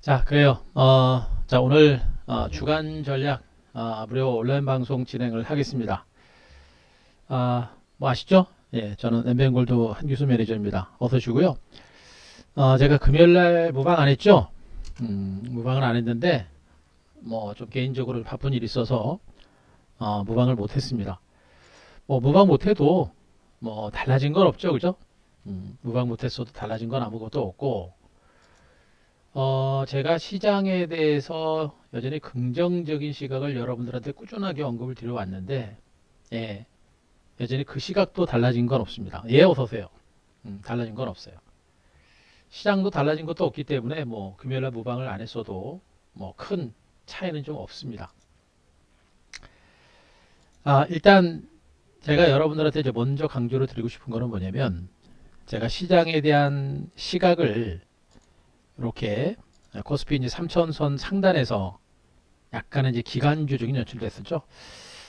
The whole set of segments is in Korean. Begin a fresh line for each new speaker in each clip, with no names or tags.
자, 그래요. 자, 오늘 주간 전략 무료 온라인 방송 진행을 하겠습니다. 뭐 아시죠? 예, 저는 엠비엔골드 한규수 매니저입니다. 어서 오시고요. 제가 금요일 날 무방 안 했죠? 무방은 안 했는데 뭐 좀 개인적으로 바쁜 일이 있어서 무방을 못 했습니다. 뭐 무방 못 해도 뭐 달라진 건 없죠, 그죠? 무방 못 했어도 달라진 건 아무것도 없고 제가 시장에 대해서 여전히 긍정적인 시각을 여러분들한테 꾸준하게 언급을 드려왔는데, 예, 여전히 그 시각도 달라진 건 없습니다. 예, 어서오세요. 달라진 건 없어요. 시장도 달라진 것도 없기 때문에, 뭐, 금요일날 무방을 안 했어도, 뭐, 큰 차이는 좀 없습니다. 일단, 제가 여러분들한테 이제 먼저 강조를 드리고 싶은 거는 뭐냐면, 제가 시장에 대한 시각을 이렇게 코스피 이제 3000선 상단에서 약간은 이제 기간주적인 연출이 됐었죠.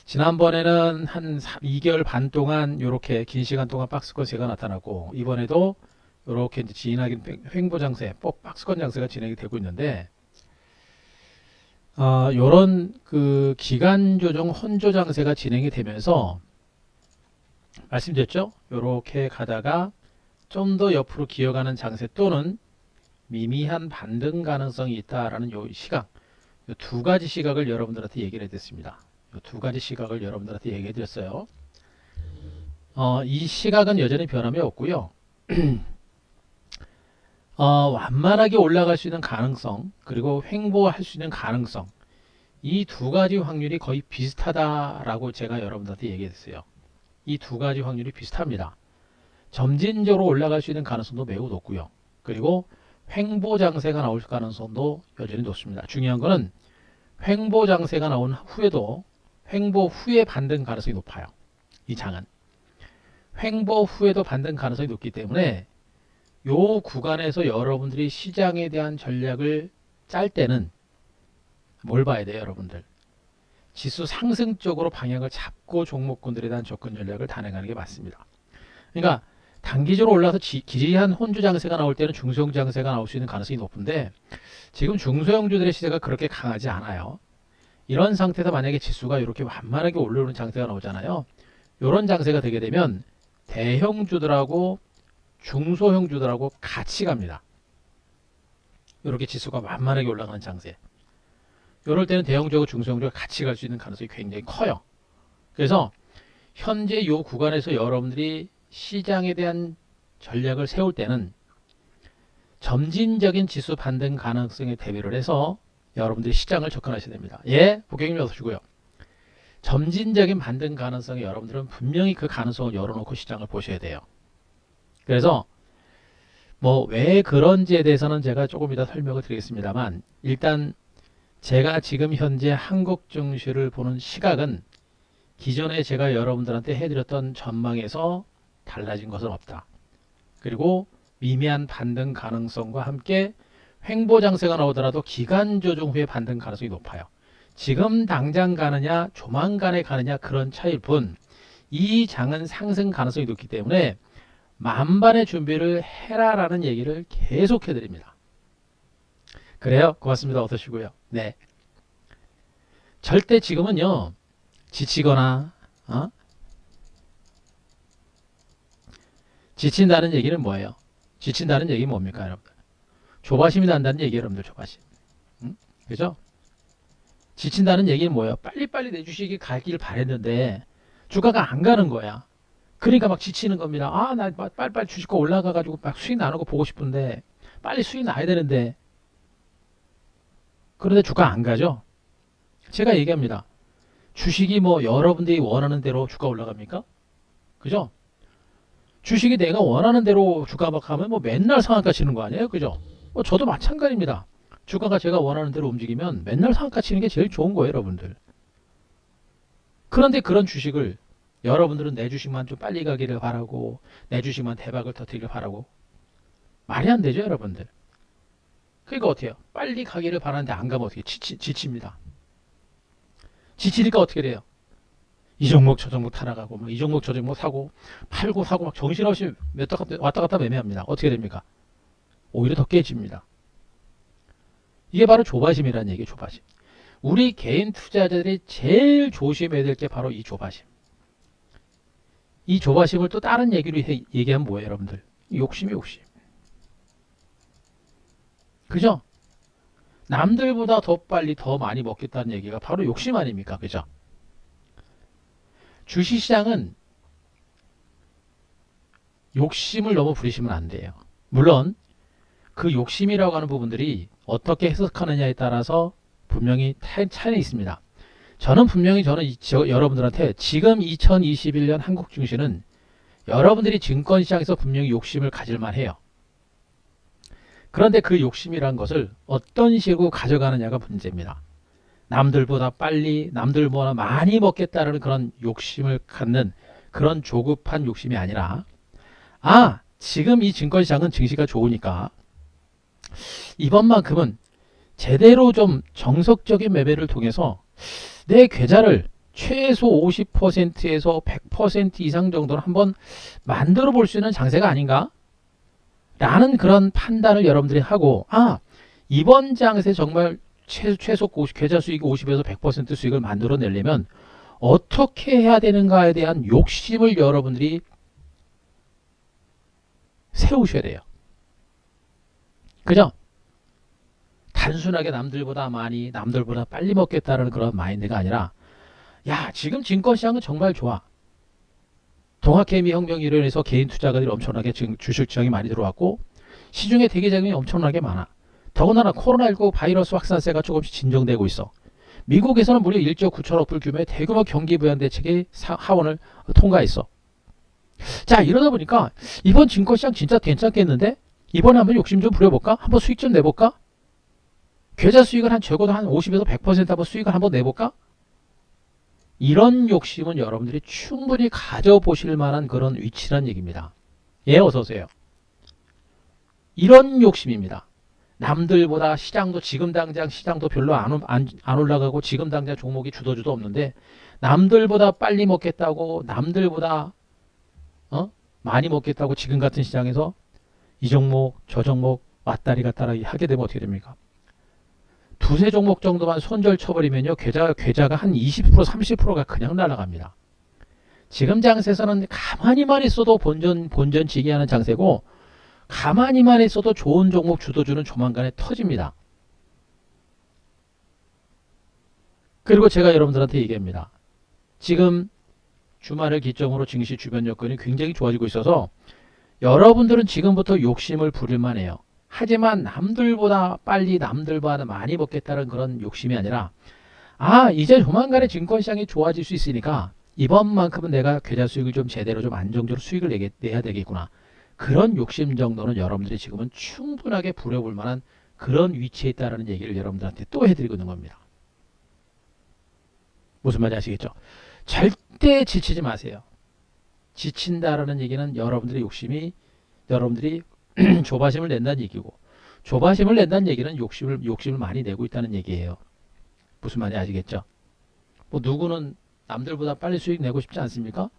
지난번에는 한 2개월 반 동안 이렇게 긴 시간 동안 박스권 세가 나타났고 이번에도 이렇게 이제 진하게 횡보 장세, 박스권 장세가 진행이 되고 있는데 요런 그 기간 조정 혼조 장세가 진행이 되면서 말씀드렸죠. 요렇게 가다가 좀 더 옆으로 기어가는 장세 또는 미미한 반등 가능성이 있다라는 요 시각, 요 두 가지 시각을 여러분들한테 얘기를 해드렸습니다. 요 두 가지 시각을 여러분들한테 얘기해 드렸어요. 이 시각은 여전히 변함이 없고요. 완만하게 올라갈 수 있는 가능성, 그리고 횡보할 수 있는 가능성, 이 두 가지 확률이 거의 비슷하다라고 제가 여러분들한테 얘기했어요. 이 두 가지 확률이 비슷합니다. 점진적으로 올라갈 수 있는 가능성도 매우 높고요. 그리고 횡보 장세가 나올 가능성도 여전히 높습니다. 중요한 거는 횡보 장세가 나온 후에도 횡보 후에 반등 가능성이 높아요. 이 장은 횡보 후에도 반등 가능성이 높기 때문에 요 구간에서 여러분들이 시장에 대한 전략을 짤 때는 뭘 봐야 돼요, 여러분들? 지수 상승 쪽으로 방향을 잡고 종목군들에 대한 접근 전략을 단행하는 게 맞습니다. 그러니까 단기적으로 올라서 기리한 혼주 장세가 나올 때는 중소형 장세가 나올 수 있는 가능성이 높은데 지금 중소형주들의 시세가 그렇게 강하지 않아요. 이런 상태에서 만약에 지수가 이렇게 완만하게 올라오는 장세가 나오잖아요. 이런 장세가 되게 되면 대형주들하고 중소형주들하고 같이 갑니다. 이렇게 지수가 완만하게 올라가는 장세. 이럴 때는 대형주하고 중소형주가 같이 갈 수 있는 가능성이 굉장히 커요. 그래서 현재 이 구간에서 여러분들이 시장에 대한 전략을 세울 때는 점진적인 지수 반등 가능성에 대비를 해서 여러분들이 시장을 접근하셔야 됩니다. 예, 고객님 어서 오시고요. 점진적인 반등 가능성에 여러분들은 분명히 그 가능성을 열어놓고 시장을 보셔야 돼요. 그래서 뭐 왜 그런지에 대해서는 제가 조금 이따 설명을 드리겠습니다만 일단 제가 지금 현재 한국 증시를 보는 시각은 기존에 제가 여러분들한테 해드렸던 전망에서 달라진 것은 없다. 그리고 미미한 반등 가능성과 함께 횡보 장세가 나오더라도 기간 조정 후에 반등 가능성이 높아요. 지금 당장 가느냐 조만간에 가느냐 그런 차이일 뿐 이 장은 상승 가능성이 높기 때문에 만반의 준비를 해라라는 얘기를 계속 해드립니다. 그래요? 고맙습니다. 어서 오시고요. 네. 절대 지금은요 지치거나 지친다는 얘기는 뭐예요? 지친다는 얘기는 뭡니까 여러분들? 조바심이 난다는 얘기예요 여러분들. 조바심. 그죠? 지친다는 얘기는 뭐예요? 빨리빨리 내 주식이 가길 바랬는데 주가가 안 가는 거야. 그러니까 막 지치는 겁니다. 나 빨리빨리 주식가 올라가가지고 막 수익 나는 거 보고 싶은데 빨리 수익 나야 되는데 그런데 주가 안 가죠? 제가 얘기합니다. 주식이 뭐 여러분들이 원하는 대로 주가 올라갑니까? 그죠? 주식이 내가 원하는 대로 주가 막 가면 뭐 맨날 상한가 치는 거 아니에요? 그죠? 저도 마찬가지입니다. 주가가 제가 원하는 대로 움직이면 맨날 상한가 치는 게 제일 좋은 거예요, 여러분들. 그런데 그런 주식을 여러분들은 내 주식만 좀 빨리 가기를 바라고 내 주식만 대박을 터뜨리길 바라고 말이 안 되죠, 여러분들. 그러니까 어때요? 빨리 가기를 바라는데 안 가면 어떻게 지칩니다. 지치니까 어떻게 돼요? 이 종목 저 종목 타나가고 이 종목 저 종목 사고 팔고 사고 막 정신없이 왔다 갔다 매매합니다. 어떻게 됩니까? 오히려 더 깨집니다. 이게 바로 조바심이라는 얘기예요. 조바심. 우리 개인 투자자들이 제일 조심해야 될 게 바로 이 조바심. 이 조바심을 또 다른 얘기로 얘기하면 뭐예요, 여러분들? 욕심이 욕심. 그죠? 남들보다 더 빨리 더 많이 먹겠다는 얘기가 바로 욕심 아닙니까? 그죠? 주식시장은 욕심을 너무 부리시면 안 돼요. 물론 그 욕심이라고 하는 부분들이 어떻게 해석하느냐에 따라서 분명히 차이는 있습니다. 저는 여러분들한테 지금 2021년 한국 증시는 여러분들이 증권시장에서 분명히 욕심을 가질만 해요. 그런데 그 욕심이란 것을 어떤 식으로 가져가느냐가 문제입니다. 남들보다 빨리, 남들보다 많이 먹겠다는 그런 욕심을 갖는 그런 조급한 욕심이 아니라, 지금 이 증권시장은 증시가 좋으니까 이번만큼은 제대로 좀 정석적인 매매를 통해서 내 계좌를 최소 50%에서 100% 이상 정도는 한번 만들어 볼 수 있는 장세가 아닌가? 라는 그런 판단을 여러분들이 하고, 이번 장세 정말 최소 계좌 수익 50에서 100% 수익을 만들어내려면 어떻게 해야 되는가에 대한 욕심을 여러분들이 세우셔야 돼요. 그죠? 단순하게 남들보다 많이, 남들보다 빨리 먹겠다는 그런 마인드가 아니라, 지금 증권시장은 정말 좋아. 동학개미 혁명 이론에서 개인 투자가들이 엄청나게 지금 주식시장이 많이 들어왔고, 시중에 대기자금이 엄청나게 많아. 더군다나 코로나19 바이러스 확산세가 조금씩 진정되고 있어. 미국에서는 무려 1조 9천억 불 규모의 대규모 경기 부양 대책이 하원을 통과했어. 자, 이러다 보니까 이번 증권시장 진짜 괜찮겠는데? 이번에 한번 욕심 좀 부려볼까? 한번 수익 좀 내볼까? 계좌 수익을 적어도 한 50에서 100% 한번 수익을 한번 내볼까? 이런 욕심은 여러분들이 충분히 가져보실 만한 그런 위치란 얘기입니다. 어서 오세요. 이런 욕심입니다. 남들보다 지금 당장 시장도 별로 안 올라가고 지금 당장 종목이 주도주도 없는데 남들보다 빨리 먹겠다고 남들보다 많이 먹겠다고 지금 같은 시장에서 이 종목 저 종목 왔다리 갔다리 하게 되면 어떻게 됩니까? 두세 종목 정도만 손절 쳐버리면요 계좌가 한 20% 30%가 그냥 날아갑니다. 지금 장세에서는 가만히만 있어도 본전치기 하는 장세고 가만히만 있어도 좋은 종목 주도주는 조만간에 터집니다. 그리고 제가 여러분들한테 얘기합니다. 지금 주말을 기점으로 증시 주변 여건이 굉장히 좋아지고 있어서 여러분들은 지금부터 욕심을 부릴만 해요. 하지만 남들보다 빨리 남들보다 많이 먹겠다는 그런 욕심이 아니라 이제 조만간에 증권시장이 좋아질 수 있으니까 이번만큼은 내가 계좌 수익을 좀 제대로 좀 안정적으로 수익을 내야 되겠구나. 그런 욕심 정도는 여러분들이 지금은 충분하게 부려볼 만한 그런 위치에 있다는 얘기를 여러분들한테 또 해드리고 있는 겁니다. 무슨 말인지 아시겠죠? 절대 지치지 마세요. 지친다라는 얘기는 여러분들의 여러분들이 조바심을 낸다는 얘기고, 조바심을 낸다는 얘기는 욕심을 많이 내고 있다는 얘기예요. 무슨 말인지 아시겠죠? 누구는 남들보다 빨리 수익 내고 싶지 않습니까?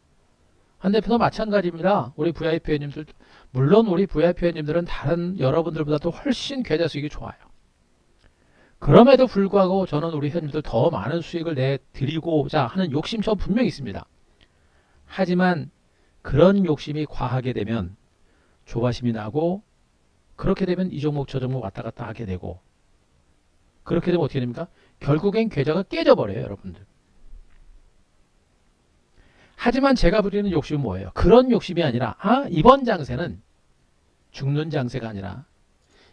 한대표도 마찬가지입니다. 우리 VIP 회원님들, 물론 우리 VIP 회원님들은 다른 여러분들보다도 훨씬 계좌 수익이 좋아요. 그럼에도 불구하고 저는 우리 회원님들 더 많은 수익을 내드리고자 하는 욕심 저 분명히 있습니다. 하지만 그런 욕심이 과하게 되면 조바심이 나고, 그렇게 되면 이 종목 저 종목 왔다 갔다 하게 되고, 그렇게 되면 어떻게 됩니까? 결국엔 계좌가 깨져버려요, 여러분들. 하지만 제가 부리는 욕심은 뭐예요? 그런 욕심이 아니라 이번 장세는 죽는 장세가 아니라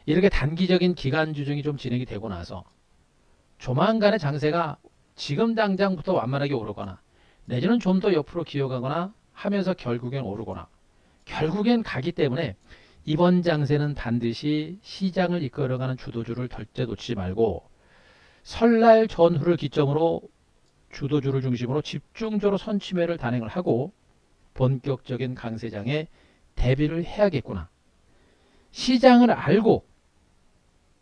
이렇게 단기적인 기간 조정이 좀 진행이 되고 나서 조만간의 장세가 지금 당장부터 완만하게 오르거나 내지는 좀 더 옆으로 기어가거나 하면서 결국엔 오르거나 결국엔 가기 때문에 이번 장세는 반드시 시장을 이끌어가는 주도주를 절대 놓치지 말고 설날 전후를 기점으로 주도주를 중심으로 집중적으로 선취매를 단행을 하고 본격적인 강세장에 대비를 해야겠구나. 시장을 알고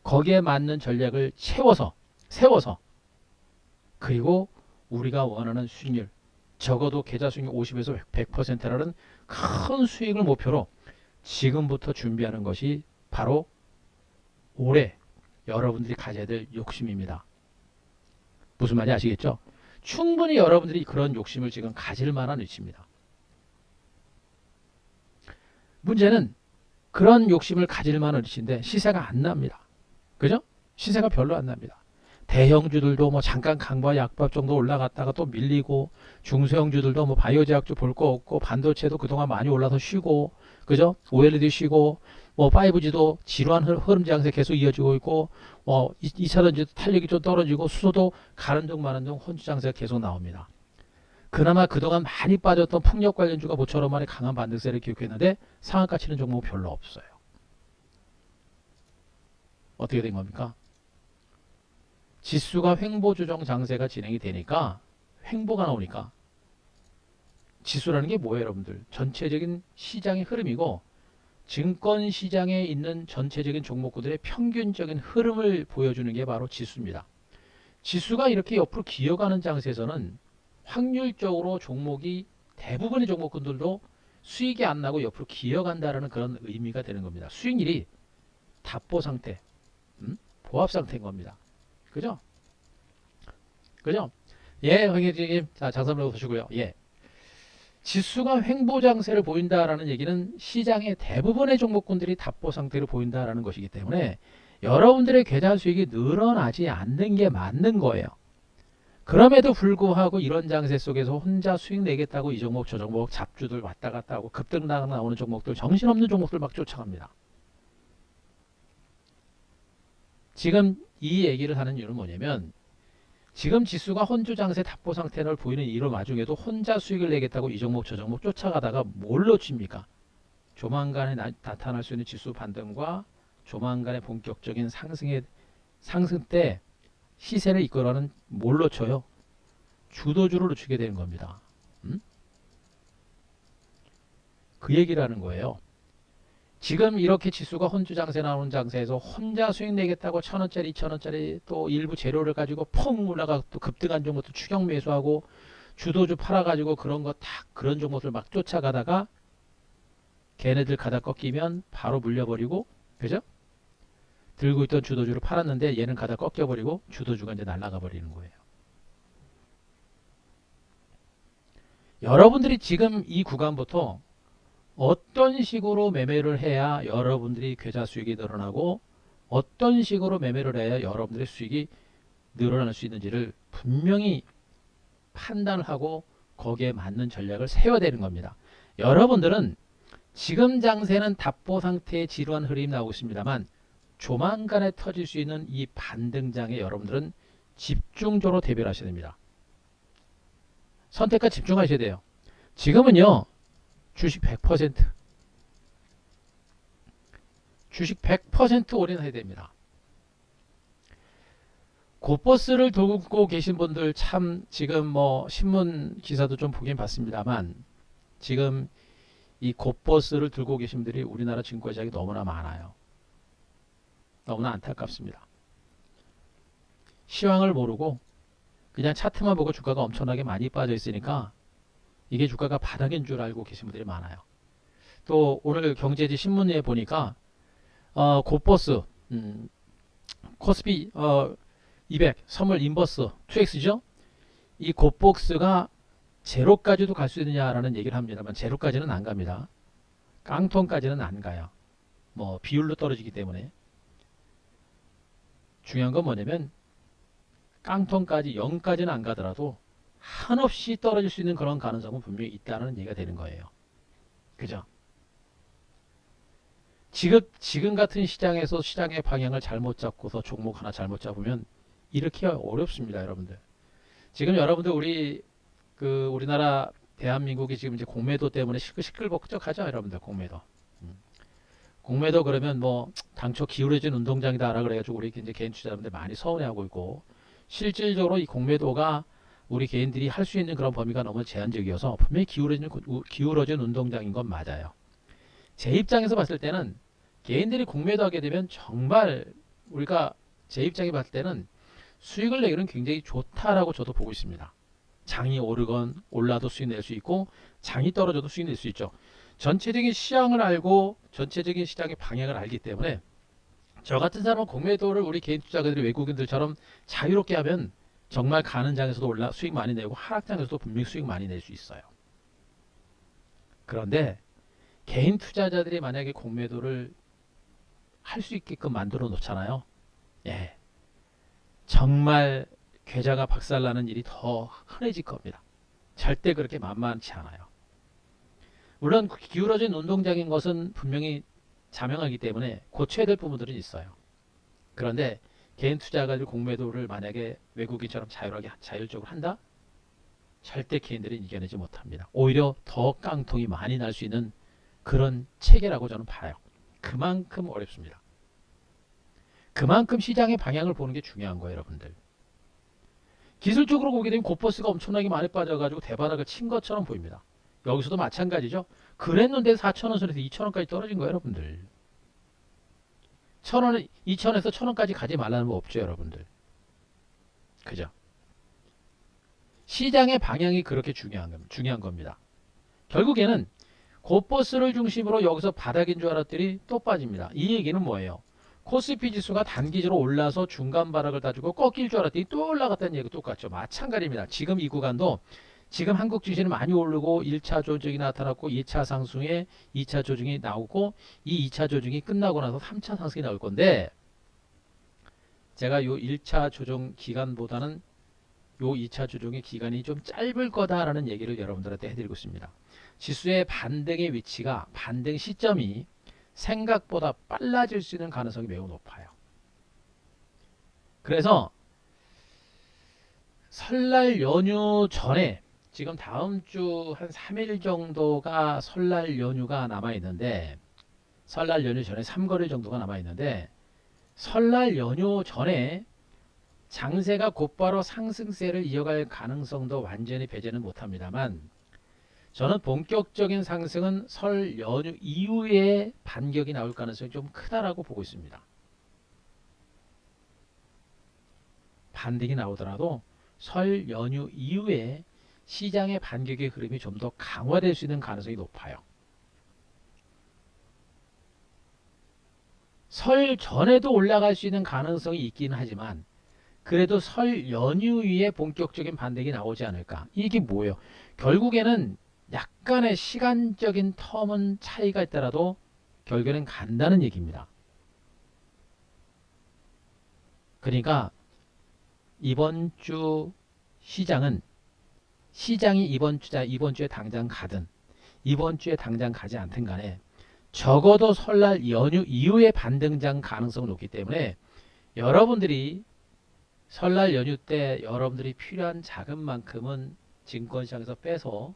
거기에 맞는 전략을 세워서 그리고 우리가 원하는 수익률, 적어도 계좌 수익률 50에서 100%라는 큰 수익을 목표로 지금부터 준비하는 것이 바로 올해 여러분들이 가져야 될 욕심입니다. 무슨 말인지 아시겠죠? 충분히 여러분들이 그런 욕심을 지금 가질 만한 위치입니다. 문제는 그런 욕심을 가질 만한 위치인데 시세가 안 납니다. 그죠? 시세가 별로 안 납니다. 대형주들도 뭐 잠깐 강보와 약밥 정도 올라갔다가 또 밀리고, 중소형주들도 뭐 바이오제약주 볼 거 없고, 반도체도 그동안 많이 올라서 쉬고, 그죠? OLED 쉬고, 뭐 5G도 지루한 흐름 장세 계속 이어지고 있고, 뭐 2차전지도 탄력이 좀 떨어지고, 수소도 가는 중 마는 중 혼주 장세가 계속 나옵니다. 그나마 그동안 많이 빠졌던 풍력 관련주가 모처럼 만에 강한 반등세를 기록했는데 상한가 치는 종목은 별로 없어요. 어떻게 된 겁니까? 지수가 횡보 조정 장세가 진행이 되니까, 횡보가 나오니까, 지수라는 게 뭐예요, 여러분들? 전체적인 시장의 흐름이고, 증권 시장에 있는 전체적인 종목들의 평균적인 흐름을 보여주는 게 바로 지수입니다. 지수가 이렇게 옆으로 기어가는 장세에서는 확률적으로 종목이, 대부분의 종목군들도 수익이 안 나고 옆으로 기어간다라는 그런 의미가 되는 겁니다. 수익률이 답보 상태, 보합 상태인 겁니다. 그죠? 그죠? 예, 황혜진님. 자, 장사를 보시고요. 예. 지수가 횡보 장세를 보인다라는 얘기는 시장의 대부분의 종목군들이 답보 상태를 보인다라는 것이기 때문에 여러분들의 계좌 수익이 늘어나지 않는 게 맞는 거예요. 그럼에도 불구하고 이런 장세 속에서 혼자 수익 내겠다고 이 종목 저 종목 잡주들 왔다 갔다 하고 급등락 나오는 종목들, 정신없는 종목들 막 쫓아갑니다. 지금 이 얘기를 하는 이유는 뭐냐면, 지금 지수가 혼주 장세 답보 상태를 보이는 이런 와중에도 혼자 수익을 내겠다고 이 종목 저 종목 쫓아가다가 뭘 놓칩니까? 조만간에 나타날 수 있는 지수 반등과 조만간의 본격적인 상승 때 시세를 이끌어가는 뭘 놓쳐요? 주도주를 놓치게 되는 겁니다. 그 얘기를 하는 거예요. 지금 이렇게 지수가 혼주 장세 나오는 장세에서 혼자 수익 내겠다고 1,000원짜리, 2,000원짜리 또 일부 재료를 가지고 펑 올라가 또 급등한 종목도 추격 매수하고 주도주 팔아가지고 그런 거 다 그런 종목들 막 쫓아가다가 걔네들 가다 꺾이면 바로 물려버리고, 그죠? 들고 있던 주도주를 팔았는데 얘는 가다 꺾여버리고 주도주가 이제 날아가 버리는 거예요. 여러분들이 지금 이 구간부터 어떤 식으로 매매를 해야 여러분들이 계좌 수익이 늘어나고 어떤 식으로 매매를 해야 여러분들의 수익이 늘어날 수 있는지를 분명히 판단을 하고 거기에 맞는 전략을 세워야 되는 겁니다. 여러분들은 지금 장세는 답보 상태의 지루한 흐름이 나오고 있습니다만 조만간에 터질 수 있는 이 반등장에 여러분들은 집중적으로 대비를 하셔야 됩니다. 선택과 집중하셔야 돼요. 지금은요, 주식 100% 주식 100% 올인해야 됩니다. 곧버스를 돌고 계신 분들 참 지금 뭐 신문 기사도 좀 보긴 봤습니다만 지금 이 곧버스를 들고 계신 분들이 우리나라 증권시장이 너무나 많아요. 너무나 안타깝습니다. 시황을 모르고 그냥 차트만 보고 주가가 엄청나게 많이 빠져 있으니까 이게 주가가 바닥인 줄 알고 계신 분들이 많아요. 또 오늘 경제지 신문에 보니까 곧버스 코스피 200 선물 인버스 2X죠. 이 곧버스가 제로까지도 갈 수 있느냐라는 얘기를 합니다만 제로까지는 안 갑니다. 깡통까지는 안 가요. 뭐 비율로 떨어지기 때문에. 중요한 건 뭐냐면 깡통까지 0까지는 안 가더라도 한없이 떨어질 수 있는 그런 가능성은 분명히 있다는 얘기가 되는 거예요. 그죠? 지금 같은 시장에서 시장의 방향을 잘못 잡고서 종목 하나 잘못 잡으면 이렇게 어렵습니다, 여러분들. 지금 여러분들 우리나라 대한민국이 지금 이제 공매도 때문에 시끌벅적하죠, 여러분들. 공매도. 공매도 그러면 뭐 당초 기울어진 운동장이다라 그래가지고 우리 이제 개인 투자자분들 많이 서운해하고 있고, 실질적으로 이 공매도가 우리 개인들이 할 수 있는 그런 범위가 너무 제한적이어서 분명히 기울어진 운동장인 건 맞아요. 제 입장에서 봤을 때는 개인들이 공매도 하게 되면 정말 우리가 제 입장에 봤을 때는 수익을 내기는 굉장히 좋다라고 저도 보고 있습니다. 장이 오르건 올라도 수익 낼 수 있고 장이 떨어져도 수익 낼 수 있죠. 전체적인 시장을 알고 전체적인 시장의 방향을 알기 때문에 저 같은 사람은 공매도를 우리 개인 투자가들이 외국인들처럼 자유롭게 하면 정말 가는 장에서도 수익 많이 내고 하락장에서도 분명히 수익 많이 낼 수 있어요. 그런데 개인 투자자들이 만약에 공매도를 할 수 있게끔 만들어 놓잖아요. 예, 정말 계좌가 박살나는 일이 더 흔해질 겁니다. 절대 그렇게 만만치 않아요. 물론 기울어진 운동장인 것은 분명히 자명하기 때문에 고쳐야 될 부분들은 있어요. 그런데 개인 투자가들 공매도를 만약에 외국인처럼 자율적으로 한다? 절대 개인들은 이겨내지 못합니다. 오히려 더 깡통이 많이 날 수 있는 그런 체계라고 저는 봐요. 그만큼 어렵습니다. 그만큼 시장의 방향을 보는 게 중요한 거예요, 여러분들. 기술적으로 보게 되면 고퍼스가 엄청나게 많이 빠져가지고 대바닥을 친 것처럼 보입니다. 여기서도 마찬가지죠. 그랬는데 4,000원 선에서 2,000원까지 떨어진 거예요, 여러분들. 1,000원, 2,000원에서 1,000원까지 가지 말라는 거 없죠, 여러분들. 그죠? 시장의 방향이 그렇게 중요한 겁니다. 결국에는 고버스를 중심으로 여기서 바닥인 줄 알았더니 또 빠집니다. 이 얘기는 뭐예요? 코스피 지수가 단기적으로 올라서 중간 바닥을 다주고 꺾일 줄 알았더니 또 올라갔다는 얘기 똑같죠. 마찬가지입니다. 지금 이 구간도 지금 한국 증시는 많이 오르고 1차 조정이 나타났고 2차 상승에 2차 조정이 나오고 이 2차 조정이 끝나고 나서 3차 상승이 나올 건데 제가 요 1차 조정 기간보다는 요 2차 조정의 기간이 좀 짧을 거다라는 얘기를 여러분들한테 해드리고 있습니다. 지수의 반등의 위치가 반등 시점이 생각보다 빨라질 수 있는 가능성이 매우 높아요. 그래서 설날 연휴 전에 지금 다음 주 한 3일 정도가 설날 연휴가 남아 있는데 설날 연휴 전에 3거일 정도가 남아 있는데 설날 연휴 전에 장세가 곧바로 상승세를 이어갈 가능성도 완전히 배제는 못합니다만 저는 본격적인 상승은 설 연휴 이후에 반격이 나올 가능성이 좀 크다라고 보고 있습니다. 반등이 나오더라도 설 연휴 이후에 시장의 반격의 흐름이 좀 더 강화될 수 있는 가능성이 높아요. 설 전에도 올라갈 수 있는 가능성이 있기는 하지만 그래도 설 연휴 위에 본격적인 반등이 나오지 않을까. 이게 뭐예요? 결국에는 약간의 시간적인 텀은 차이가 있더라도 결국에는 간다는 얘기입니다. 그러니까 이번 주 시장이 이번 주에 당장 가든 이번 주에 당장 가지 않든 간에 적어도 설날 연휴 이후에 반등장 가능성은 높기 때문에 여러분들이 설날 연휴 때 여러분들이 필요한 자금만큼은 증권시장에서 빼서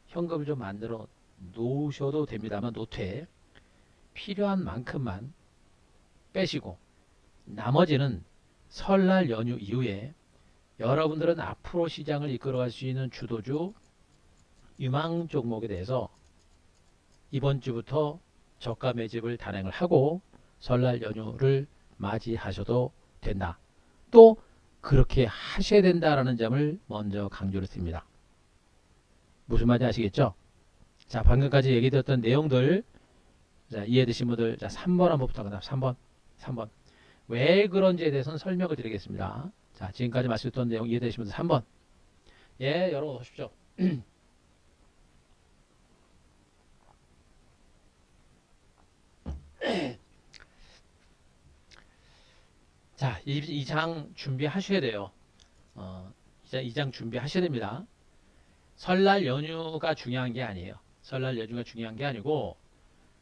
현금을 좀 만들어 놓으셔도 됩니다만 노트에 필요한 만큼만 빼시고 나머지는 설날 연휴 이후에 여러분들은 앞으로 시장을 이끌어갈 수 있는 주도주 유망 종목에 대해서 이번 주부터 저가 매집을 단행을 하고 설날 연휴를 맞이하셔도 된다. 또 그렇게 하셔야 된다라는 점을 먼저 강조를 드립니다. 무슨 말인지 아시겠죠? 자, 방금까지 얘기 드렸던 내용들 자, 이해되신 분들 자, 3번 한번 부탁합니다. 3번. 왜 그런지에 대해서는 설명을 드리겠습니다. 자, 지금까지 말씀드렸던 내용 이해되신 분들 3번. 예, 여러분 오십시오. 자, 이 장 준비하셔야 돼요. 이 장 준비하셔야 됩니다. 설날 연휴가 중요한 게 아니에요. 설날 연휴가 중요한 게 아니고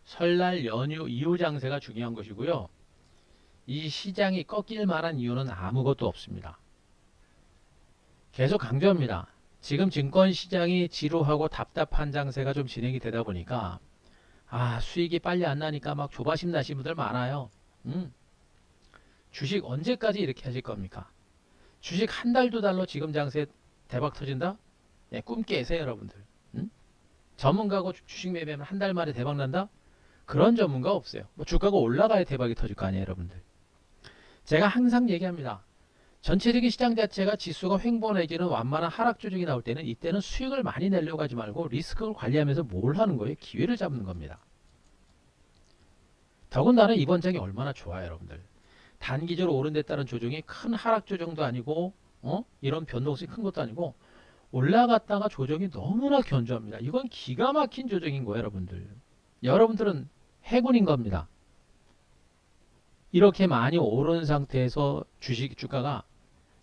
설날 연휴 이후 장세가 중요한 것이고요. 이 시장이 꺾일 만한 이유는 아무것도 없습니다. 계속 강조합니다. 지금 증권시장이 지루하고 답답한 장세가 좀 진행이 되다 보니까 수익이 빨리 안 나니까 막 조바심 나신 분들 많아요. 주식 언제까지 이렇게 하실 겁니까? 주식 한 달, 두 달로 지금 장세 대박 터진다? 네, 꿈 깨세요, 여러분들. 전문가고 주식 매매하면 한 달 만에 대박 난다? 그런 전문가 없어요. 뭐 주가가 올라가야 대박이 터질 거 아니에요, 여러분들. 제가 항상 얘기합니다. 전체적인 시장 자체가 지수가 횡보 내지는 완만한 하락 조정이 나올 때는 이때는 수익을 많이 내려고 하지 말고 리스크를 관리하면서 뭘 하는 거예요? 기회를 잡는 겁니다. 더군다나 이번 장이 얼마나 좋아요, 여러분들. 단기적으로 오른 데 따른 조정이 큰 하락 조정도 아니고 이런 변동성이 큰 것도 아니고 올라갔다가 조정이 너무나 견조합니다. 이건 기가 막힌 조정인 거예요, 여러분들. 여러분들은 해군인 겁니다. 이렇게 많이 오른 상태에서 주식 주가가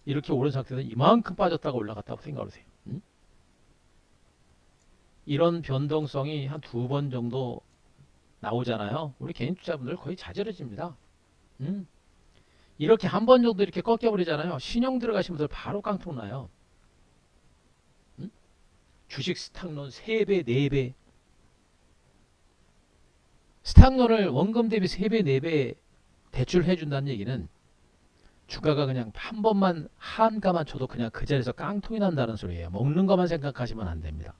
이렇게 오른 상태에서 이만큼 빠졌다가 올라갔다고 생각하세요. 이런 변동성이 한 두 번 정도 나오잖아요. 우리 개인 투자분들 거의 자제해집니다. 이렇게 한 번 정도 이렇게 꺾여버리잖아요. 신용 들어가신 분들 바로 깡통 나요. 주식 스탁론 3배, 4배. 스탁론을 원금 대비 3배, 4배 대출해 준다는 얘기는 주가가 그냥 한 번만 한가만 쳐도 그냥 그 자리에서 깡통이 난다는 소리예요. 먹는 것만 생각하시면 안 됩니다.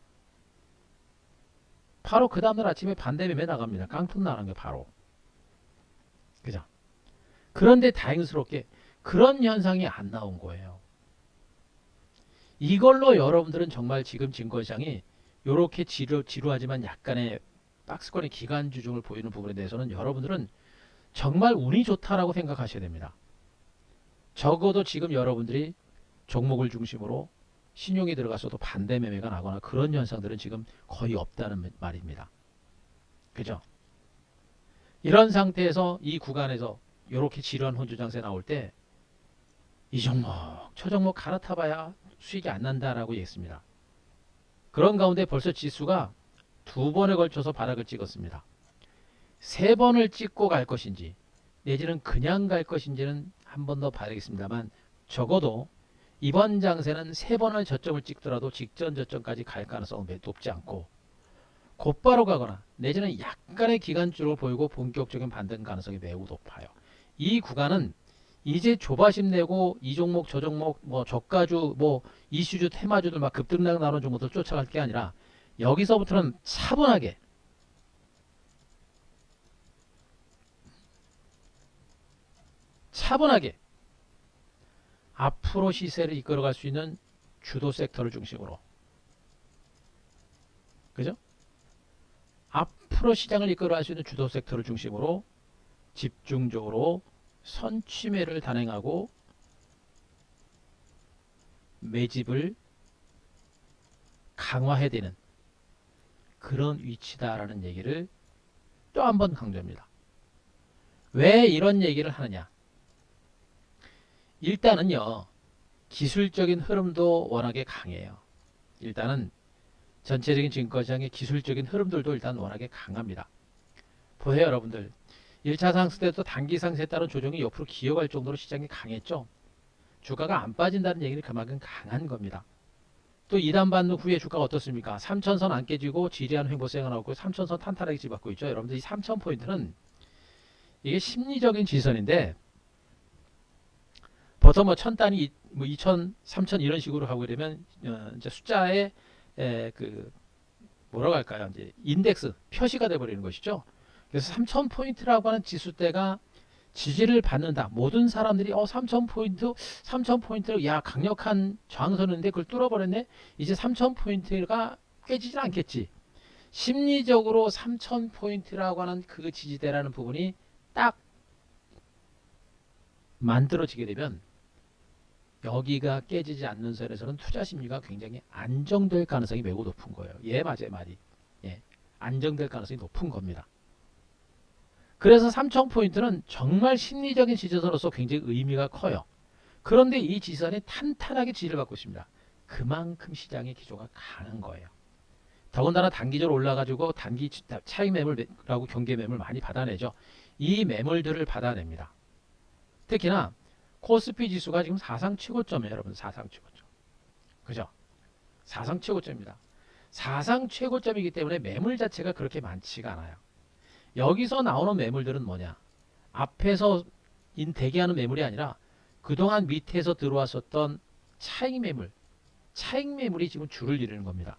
바로 그 다음날 아침에 반대 매매 나갑니다. 깡통 나는 게 바로. 그죠? 그런데 다행스럽게 그런 현상이 안 나온 거예요. 이걸로 여러분들은 정말 지금 증권시장이 이렇게 지루하지만 약간의 박스권의 기간 주중을 보이는 부분에 대해서는 여러분들은 정말 운이 좋다라고 생각하셔야 됩니다. 적어도 지금 여러분들이 종목을 중심으로 신용이 들어가서도 반대 매매가 나거나 그런 현상들은 지금 거의 없다는 말입니다. 그죠? 이런 상태에서 이 구간에서 이렇게 지루한 혼조 장세 나올 때 이 종목, 저 종목 갈아타봐야 수익이 안 난다라고 얘기했습니다. 그런 가운데 벌써 지수가 2번에 걸쳐서 바닥을 찍었습니다. 3번을 찍고 갈 것인지 내지는 그냥 갈 것인지는 한 번 더 봐야겠습니다만 적어도 이번 장세는 3번을 저점을 찍더라도 직전 저점까지 갈 가능성은 매우 높지 않고 곧바로 가거나 내지는 약간의 기간주로 보이고 본격적인 반등 가능성이 매우 높아요. 이 구간은 이제 조바심 내고 이 종목 저 종목 뭐 저가주 뭐 이슈주 테마주들 막 급등락 나오는 종목들 쫓아갈 게 아니라 여기서부터는 차분하게 앞으로 시세를 이끌어갈 수 있는 주도 섹터를 중심으로, 그죠? 앞으로 시장을 이끌어갈 수 있는 주도 섹터를 중심으로 집중적으로 선취매를 단행하고 매집을 강화해야 되는 그런 위치다라는 얘기를 또 한 번 강조합니다. 왜 이런 얘기를 하느냐? 일단은요, 기술적인 흐름도 워낙에 강해요. 일단은 전체적인 증권시장의 기술적인 흐름들도 일단 워낙에 강합니다. 보세요, 여러분들. 1차 상승 때도 단기 상승에 따른 조정이 옆으로 기어갈 정도로 시장이 강했죠. 주가가 안 빠진다는 얘기는 그만큼 강한 겁니다. 또 2단 받는 후에 주가가 어떻습니까? 3천선 안 깨지고 지리한 횡보세가 나오고 3천선 탄탄하게 지받고 있죠. 여러분들 이 3,000포인트는 이게 심리적인 지선인데 보통 뭐 1000단위, 뭐 2000, 3000 이런 식으로 하고 이러면 이제 숫자에 그 뭐라고 할까요? 이제 인덱스 표시가 돼 버리는 것이죠. 그래서 3000포인트라고 하는 지수대가 지지를 받는다. 모든 사람들이 3000포인트, 3000포인트 야 강력한 저항선인데 그걸 뚫어버렸네. 이제 3000포인트가 깨지진 않겠지. 심리적으로 3000포인트라고 하는 그 지지대라는 부분이 딱 만들어지게 되면 여기가 깨지지 않는 선에서는 투자 심리가 굉장히 안정될 가능성이 매우 높은 거예요. 예, 맞아요, 말이. 예, 안정될 가능성이 높은 겁니다. 그래서 3000포인트는 정말 심리적인 지지선으로서 굉장히 의미가 커요. 그런데 이 지지선이 탄탄하게 지지를 받고 있습니다. 그만큼 시장의 기조가 강한 거예요. 더군다나 단기적으로 올라가지고 단기 차익 매물하고 경계 매물 많이 받아내죠. 이 매물들을 받아냅니다. 특히나 코스피 지수가 지금 사상 최고점이에요, 여러분. 사상 최고점. 그죠? 사상 최고점입니다. 사상 최고점이기 때문에 매물 자체가 그렇게 많지가 않아요. 여기서 나오는 매물들은 뭐냐? 앞에서 대기하는 매물이 아니라 그동안 밑에서 들어왔었던 차익 매물, 차익 매물이 지금 줄을 이루는 겁니다.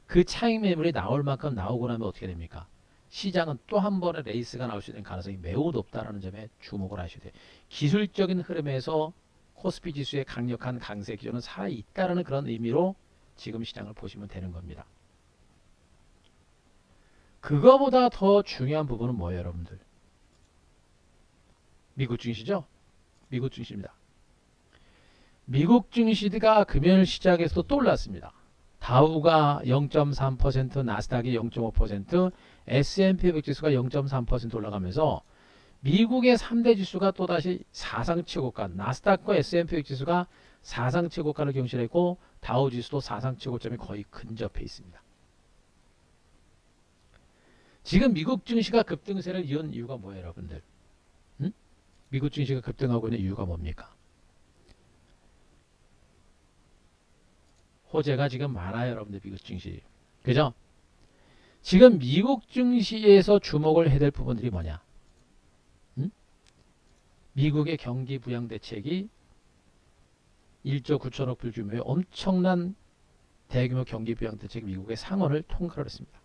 그 차익 매물이 나올 만큼 나오고 나면 어떻게 됩니까? 시장은 또 한 번의 레이스가 나올 수 있는 가능성이 매우 높다는 점에 주목을 하셔야 돼요. 기술적인 흐름에서 코스피 지수의 강력한 강세 기조는 살아있다는 그런 의미로 지금 시장을 보시면 되는 겁니다. 그거보다 더 중요한 부분은 뭐예요, 여러분들? 미국 증시죠. 미국 증시입니다. 미국 증시가 금요일 시장에서도 또 올랐습니다. 다우가 0.3%, 나스닥이 0.5%, S&P 500 지수가 0.3% 올라가면서 미국의 3대 지수가 또다시 사상 최고가, 나스닥과 S&P 500 지수가 사상 최고가를 경신했고 다우 지수도 사상 최고점에 거의 근접해 있습니다. 지금 미국 증시가 급등세를 이은 이유가 뭐예요, 여러분들? 응? 미국 증시가 급등하고 있는 이유가 뭡니까? 호재가 지금 많아요, 여러분들. 미국 증시. 그죠? 지금 미국 증시에서 주목을 해야 될 부분들이 뭐냐? 응? 미국의 경기 부양 대책이 1조 9천억 불 규모의 엄청난 대규모 경기 부양 대책 미국의 상원을 통과를 했습니다.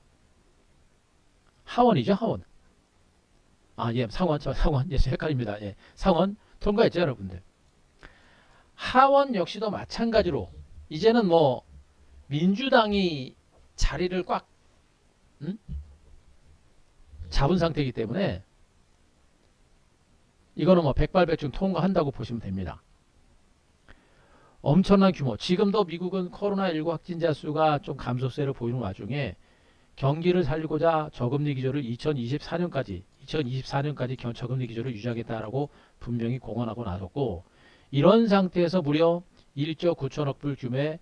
하원이죠, 하원. 아, 예, 상원, 상원. 예, 헷갈립니다. 예, 상원 통과했죠, 여러분들. 하원 역시도 마찬가지로 이제는 뭐 민주당이 자리를 꽉 잡은 상태이기 때문에 이거는 뭐 백발백중 통과한다고 보시면 됩니다. 엄청난 규모. 지금도 미국은 코로나19 확진자 수가 좀 감소세를 보이는 와중에 경기를 살리고자 저금리 기조를 2024년까지 저금리 기조를 유지하겠다라고 분명히 공언하고 나섰고, 이런 상태에서 무려 1조 9천억 불 규모의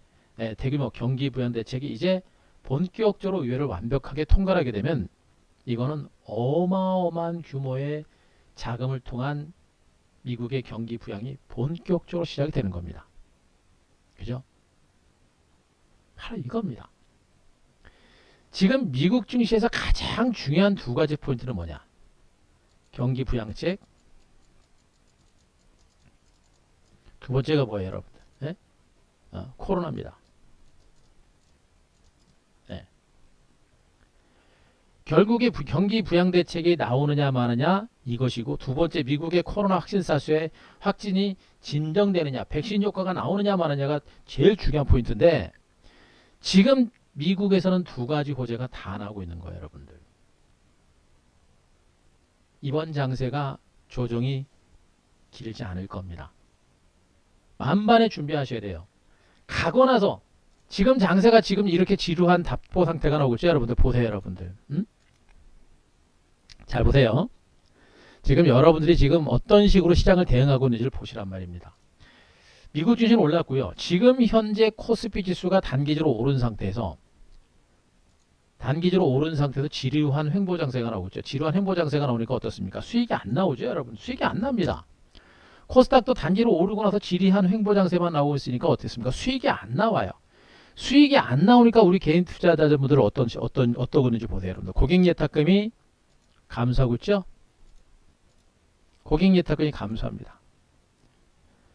대규모 경기 부양 대책이 이제 본격적으로 의회를 완벽하게 통과하게 되면 이거는 어마어마한 규모의 자금을 통한 미국의 경기 부양이 본격적으로 시작이 되는 겁니다. 그죠? 바로 이겁니다. 지금 미국 증시에서 가장 중요한 두 가지 포인트는 뭐냐? 경기 부양책. 두 번째가 뭐예요, 여러분들? 네? 코로나입니다. 네. 결국에 경기 부양 대책이 나오느냐 마느냐 이것이고, 두 번째 미국의 코로나 확진자 수의 확진이 진정되느냐, 백신 효과가 나오느냐 마느냐가 제일 중요한 포인트인데, 지금 미국에서는 두 가지 호재가 다 나오고 있는 거예요, 여러분들. 이번 장세가 조정이 길지 않을 겁니다. 만반에 준비하셔야 돼요. 가고 나서 지금 장세가 지금 이렇게 지루한 답보 상태가 나오고 있죠, 여러분들. 보세요, 여러분들. 잘 보세요. 지금 여러분들이 지금 어떤 식으로 시장을 대응하고 있는지를 보시란 말입니다. 미국 증시는 올랐고요. 지금 현재 코스피 지수가 단기적으로 오른 상태에서 지루한 횡보 장세가 나오고 있죠. 지루한 횡보 장세가 나오니까 어떻습니까? 수익이 안 나오죠, 여러분. 수익이 안 납니다. 코스닥도 단기로 오르고 나서 지리한 횡보 장세만 나오고 있으니까 어떻습니까? 수익이 안 나와요. 수익이 안 나오니까 우리 개인 투자자분들은 어떠는지 보세요, 여러분들. 고객 예탁금이 감소하고 있죠? 고객 예탁금이 감소합니다.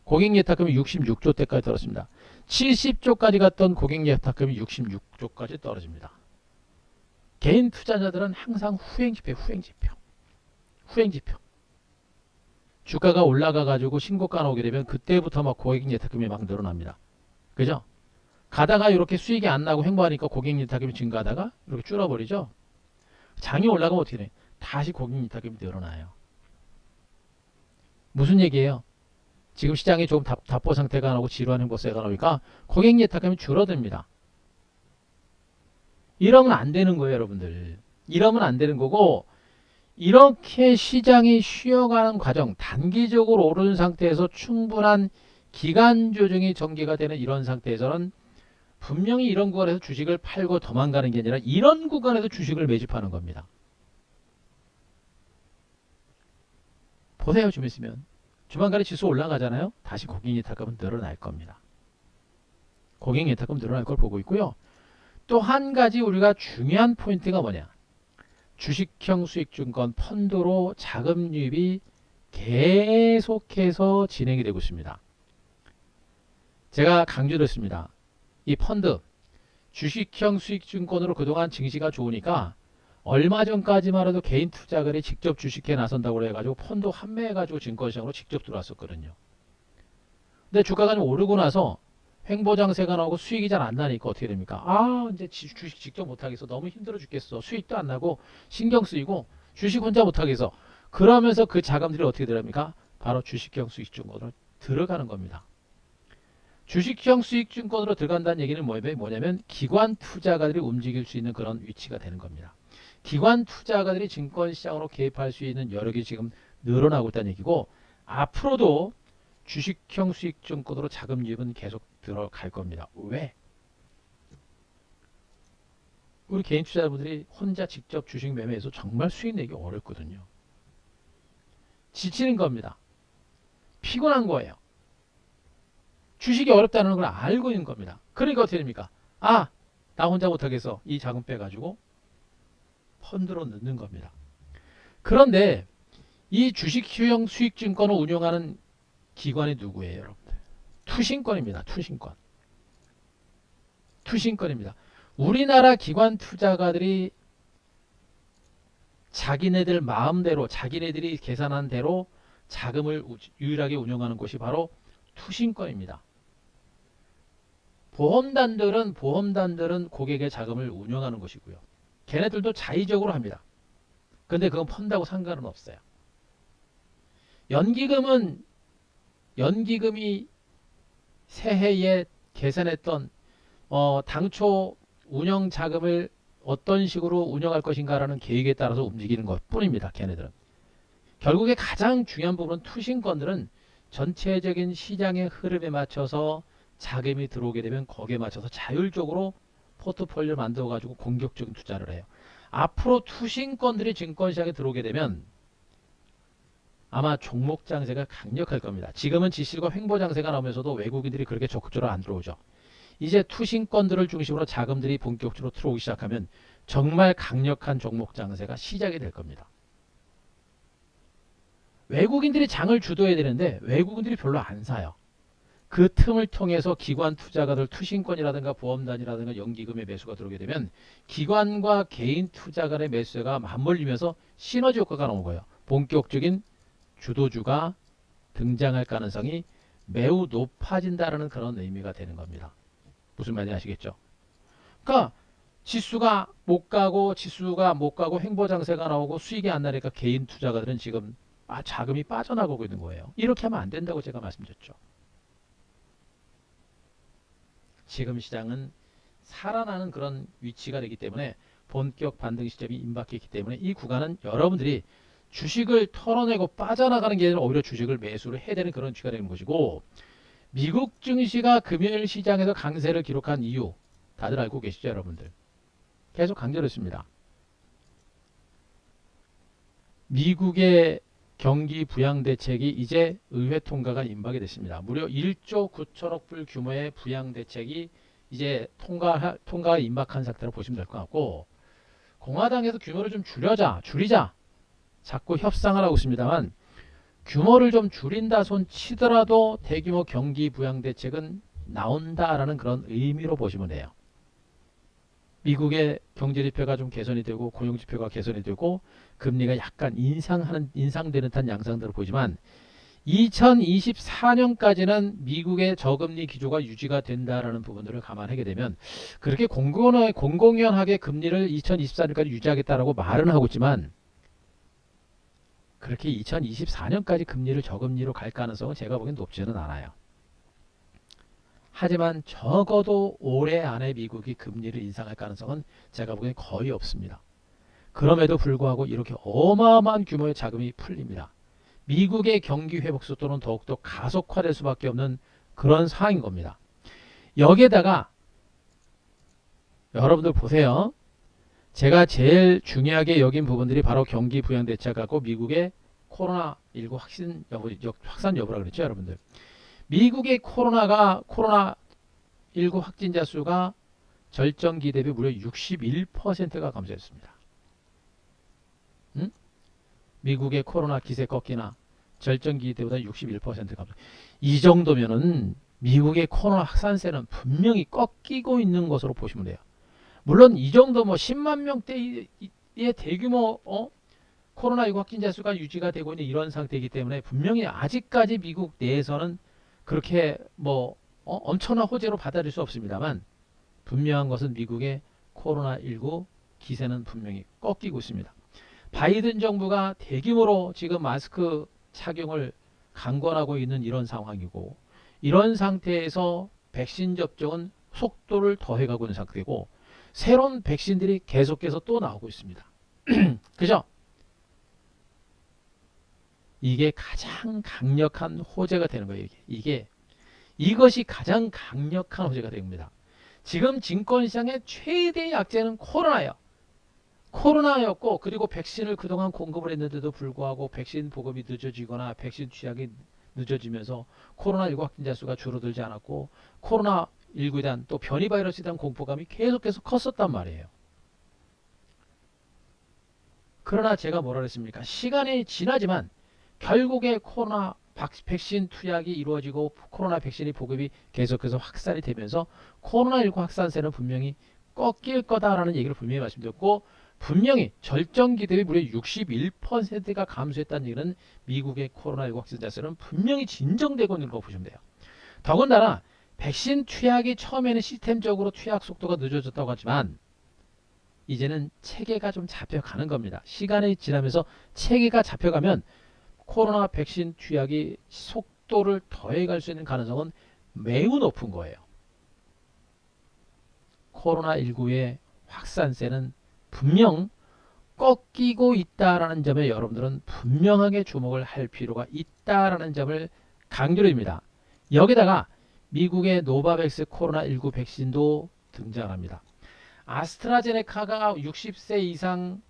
고객 예탁금이 66조 대까지 떨어집니다. 70조까지 갔던 고객 예탁금이 66조까지 떨어집니다. 개인 투자자들은 항상 후행지표. 주가가 올라가가지고 신고가 나오게 되면 그때부터 막 고객 예탁금이 막 늘어납니다. 그죠? 가다가 이렇게 수익이 안 나고 횡보하니까 고객 예탁금이 증가하다가 이렇게 줄어버리죠. 장이 올라가면 어떻게 돼? 다시 고객 예탁금이 늘어나요. 무슨 얘기예요? 지금 시장이 조금 답보 상태가 나오고 지루한 횡보세가 나오니까 고객 예탁금이 줄어듭니다. 이러면 안 되는 거예요, 여러분들. 이러면 안 되는 거고, 이렇게 시장이 쉬어가는 과정, 단기적으로 오르는 상태에서 충분한 기간 조정이 전개가 되는 이런 상태에서는 분명히 이런 구간에서 주식을 팔고 도망가는 게 아니라 이런 구간에서 주식을 매집하는 겁니다. 보세요, 좀 있으면. 주말간에 지수 올라가잖아요. 다시 고객 예탁금은 늘어날 겁니다. 고객 예탁금 늘어날 걸 보고 있고요. 또 한 가지 우리가 중요한 포인트가 뭐냐? 주식형 수익증권 펀드로 자금 유입이 계속해서 진행이 되고 있습니다. 제가 강조했습니다. 이 펀드, 주식형 수익증권으로 그동안 증시가 좋으니까 얼마 전까지만 해도 개인 투자가들이 직접 주식에 나선다고 해가지고 펀드 환매해가지고 증권시장으로 직접 들어왔었거든요. 근데 주가가 좀 오르고 나서 횡보장세가 나오고 수익이 잘 안 나니까 어떻게 됩니까? 아, 이제 주식 직접 못하겠어. 너무 힘들어 죽겠어. 수익도 안 나고 신경 쓰이고 주식 혼자 못하겠어. 그러면서 그 자금들이 어떻게 됩니까? 바로 주식형 수익증권으로 들어가는 겁니다. 주식형 수익증권으로 들어간다는 얘기는 뭐냐면 기관 투자가들이 움직일 수 있는 그런 위치가 되는 겁니다. 기관 투자가들이 증권시장으로 개입할 수 있는 여력이 지금 늘어나고 있다는 얘기고, 앞으로도 주식형 수익증권으로 자금 유입은 계속 들어갈 겁니다. 왜? 우리 개인 투자자분들이 혼자 직접 주식 매매해서 정말 수익 내기 어렵거든요. 지치는 겁니다. 피곤한 거예요. 주식이 어렵다는 걸 알고 있는 겁니다. 그러니까 어떻게 됩니까? 아, 나 혼자 못하겠어. 이 자금 빼가지고 펀드로 넣는 겁니다. 그런데 이 주식형 수익증권을 운영하는 기관이 누구예요, 여러분들? 투신권입니다. 투신권입니다. 우리나라 기관 투자가들이 자기네들 마음대로, 자기네들이 계산한 대로 자금을 유일하게 운영하는 곳이 바로 투신권입니다. 보험단들은 고객의 자금을 운영하는 것이고요. 걔네들도 자의적으로 합니다. 근데 그건 펀드하고 상관은 없어요. 연기금이 새해에 계산했던 당초 운영 자금을 어떤 식으로 운영할 것인가라는 계획에 따라서 움직이는 것 뿐입니다. 걔네들은. 결국에 가장 중요한 부분은 투신권들은 전체적인 시장의 흐름에 맞춰서 자금이 들어오게 되면 거기에 맞춰서 자율적으로 포트폴리오를 만들어 가지고 공격적인 투자를 해요. 앞으로 투신권들이 증권시장에 들어오게 되면 아마 종목 장세가 강력할 겁니다. 지금은 지실과 횡보 장세가 나오면서도 외국인들이 그렇게 적극적으로 안 들어오죠. 이제 투신권들을 중심으로 자금들이 본격적으로 들어오기 시작하면 정말 강력한 종목 장세가 시작이 될 겁니다. 외국인들이 장을 주도해야 되는데 외국인들이 별로 안 사요. 그 틈을 통해서 기관 투자가들 투신권이라든가 보험단이라든가 연기금의 매수가 들어오게 되면 기관과 개인 투자가의 매수가 맞물리면서 시너지 효과가 나온 거예요. 본격적인 주도주가 등장할 가능성이 매우 높아진다는 그런 의미가 되는 겁니다. 무슨 말인지 아시겠죠? 그러니까 지수가 못 가고 횡보장세가 나오고 수익이 안 나니까 개인 투자가들은 지금 자금이 빠져나가고 있는 거예요. 이렇게 하면 안 된다고 제가 말씀드렸죠. 지금 시장은 살아나는 그런 위치가 되기 때문에 본격 반등 시점이 임박했기 때문에 이 구간은 여러분들이 주식을 털어내고 빠져나가는 게 아니라 오히려 주식을 매수를 해야 되는 그런 위치가 되는 것이고, 미국 증시가 금요일 시장에서 강세를 기록한 이유 다들 알고 계시죠, 여러분들? 계속 강조를 했습니다. 미국의 경기 부양 대책이 이제 의회 통과가 임박이 됐습니다. 무려 1조 9천억 불 규모의 부양 대책이 이제 통과가 임박한 상태로 보시면 될 것 같고, 공화당에서 규모를 좀 줄이자 자꾸 협상을 하고 있습니다만, 규모를 좀 줄인다 손 치더라도 대규모 경기 부양 대책은 나온다라는 그런 의미로 보시면 돼요. 미국의 경제지표가 좀 개선이 되고 고용지표가 개선이 되고 금리가 약간 인상되는 듯한 양상들을 보이지만 2024년까지는 미국의 저금리 기조가 유지가 된다라는 부분들을 감안하게 되면 그렇게 공공연하게 금리를 2024년까지 유지하겠다라고 말은 하고 있지만 그렇게 2024년까지 금리를 저금리로 갈 가능성은 제가 보기엔 높지는 않아요. 하지만 적어도 올해 안에 미국이 금리를 인상할 가능성은 제가 보기엔 거의 없습니다. 그럼에도 불구하고 이렇게 어마어마한 규모의 자금이 풀립니다. 미국의 경기 회복 속도는 더욱더 가속화될 수밖에 없는 그런 상황인 겁니다. 여기에다가 여러분들 보세요. 제가 제일 중요하게 여긴 부분들이 바로 경기 부양 대책하고 미국의 코로나19 확산 여부라 그랬죠, 여러분들. 미국의 코로나19 확진자 수가 절정기 대비 무려 61%가 감소했습니다. 응? 미국의 코로나 기세 꺾기나 절정기 때보다 61% 감소. 이 정도면은 미국의 코로나 확산세는 분명히 꺾이고 있는 것으로 보시면 돼요. 물론 이 정도 10만 명대의 대규모 코로나19 확진자 수가 유지가 되고 있는 이런 상태이기 때문에 분명히 아직까지 미국 내에서는 그렇게 엄청난 호재로 받아들일 수 없습니다만 분명한 것은 미국의 코로나19 기세는 분명히 꺾이고 있습니다. 바이든 정부가 대규모로 지금 마스크 착용을 강권하고 있는 이런 상황이고, 이런 상태에서 백신 접종은 속도를 더해가고 있는 상태고, 새로운 백신들이 계속해서 또 나오고 있습니다. 그죠? 이게 가장 강력한 호재가 되는 거예요. 이것이 가장 강력한 호재가 됩니다. 지금 증권시장의 최대 약재는 코로나예요. 코로나였고, 그리고 백신을 그동안 공급을 했는데도 불구하고 백신 보급이 늦어지거나 백신 취약이 늦어지면서 코로나19 확진자 수가 줄어들지 않았고, 코로나19에 대한 또 변이 바이러스에 대한 공포감이 계속해서 컸었단 말이에요. 그러나 제가 뭐라 그랬습니까? 시간이 지나지만 결국에 코로나 백신 투약이 이루어지고 코로나 백신이 보급이 계속해서 확산이 되면서 코로나19 확산세는 분명히 꺾일 거다라는 얘기를 분명히 말씀드렸고, 분명히 절정기 대비 무려 61%가 감소했다는 얘기는 미국의 코로나19 확진자 수는 분명히 진정되고 있는 거 보시면 돼요. 더군다나 백신 투약이 처음에는 시스템적으로 투약 속도가 늦어졌다고 하지만 이제는 체계가 좀 잡혀가는 겁니다. 시간이 지나면서 체계가 잡혀가면 코로나 백신 투약이 속도를 더해갈 수 있는 가능성은 매우 높은 거예요. 코로나19의 확산세는 분명 꺾이고 있다라는 점에 여러분들은 분명하게 주목을 할 필요가 있다라는 점을 강조드립니다. 여기다가 미국의 노바백스 코로나19 백신도 등장합니다. 아스트라제네카가 60세 이상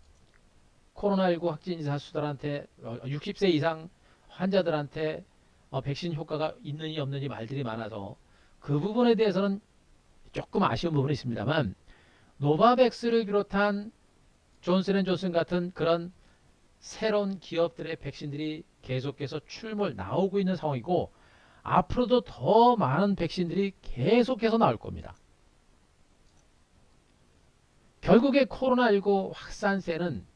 코로나19 확진자 수들한테 60세 이상 환자들한테 백신 효과가 있느니 없느니 말들이 많아서 그 부분에 대해서는 조금 아쉬운 부분이 있습니다만, 노바백스를 비롯한 존슨앤존슨 같은 그런 새로운 기업들의 백신들이 계속해서 출몰 나오고 있는 상황이고, 앞으로도 더 많은 백신들이 계속해서 나올 겁니다. 결국에 코로나19 확산세는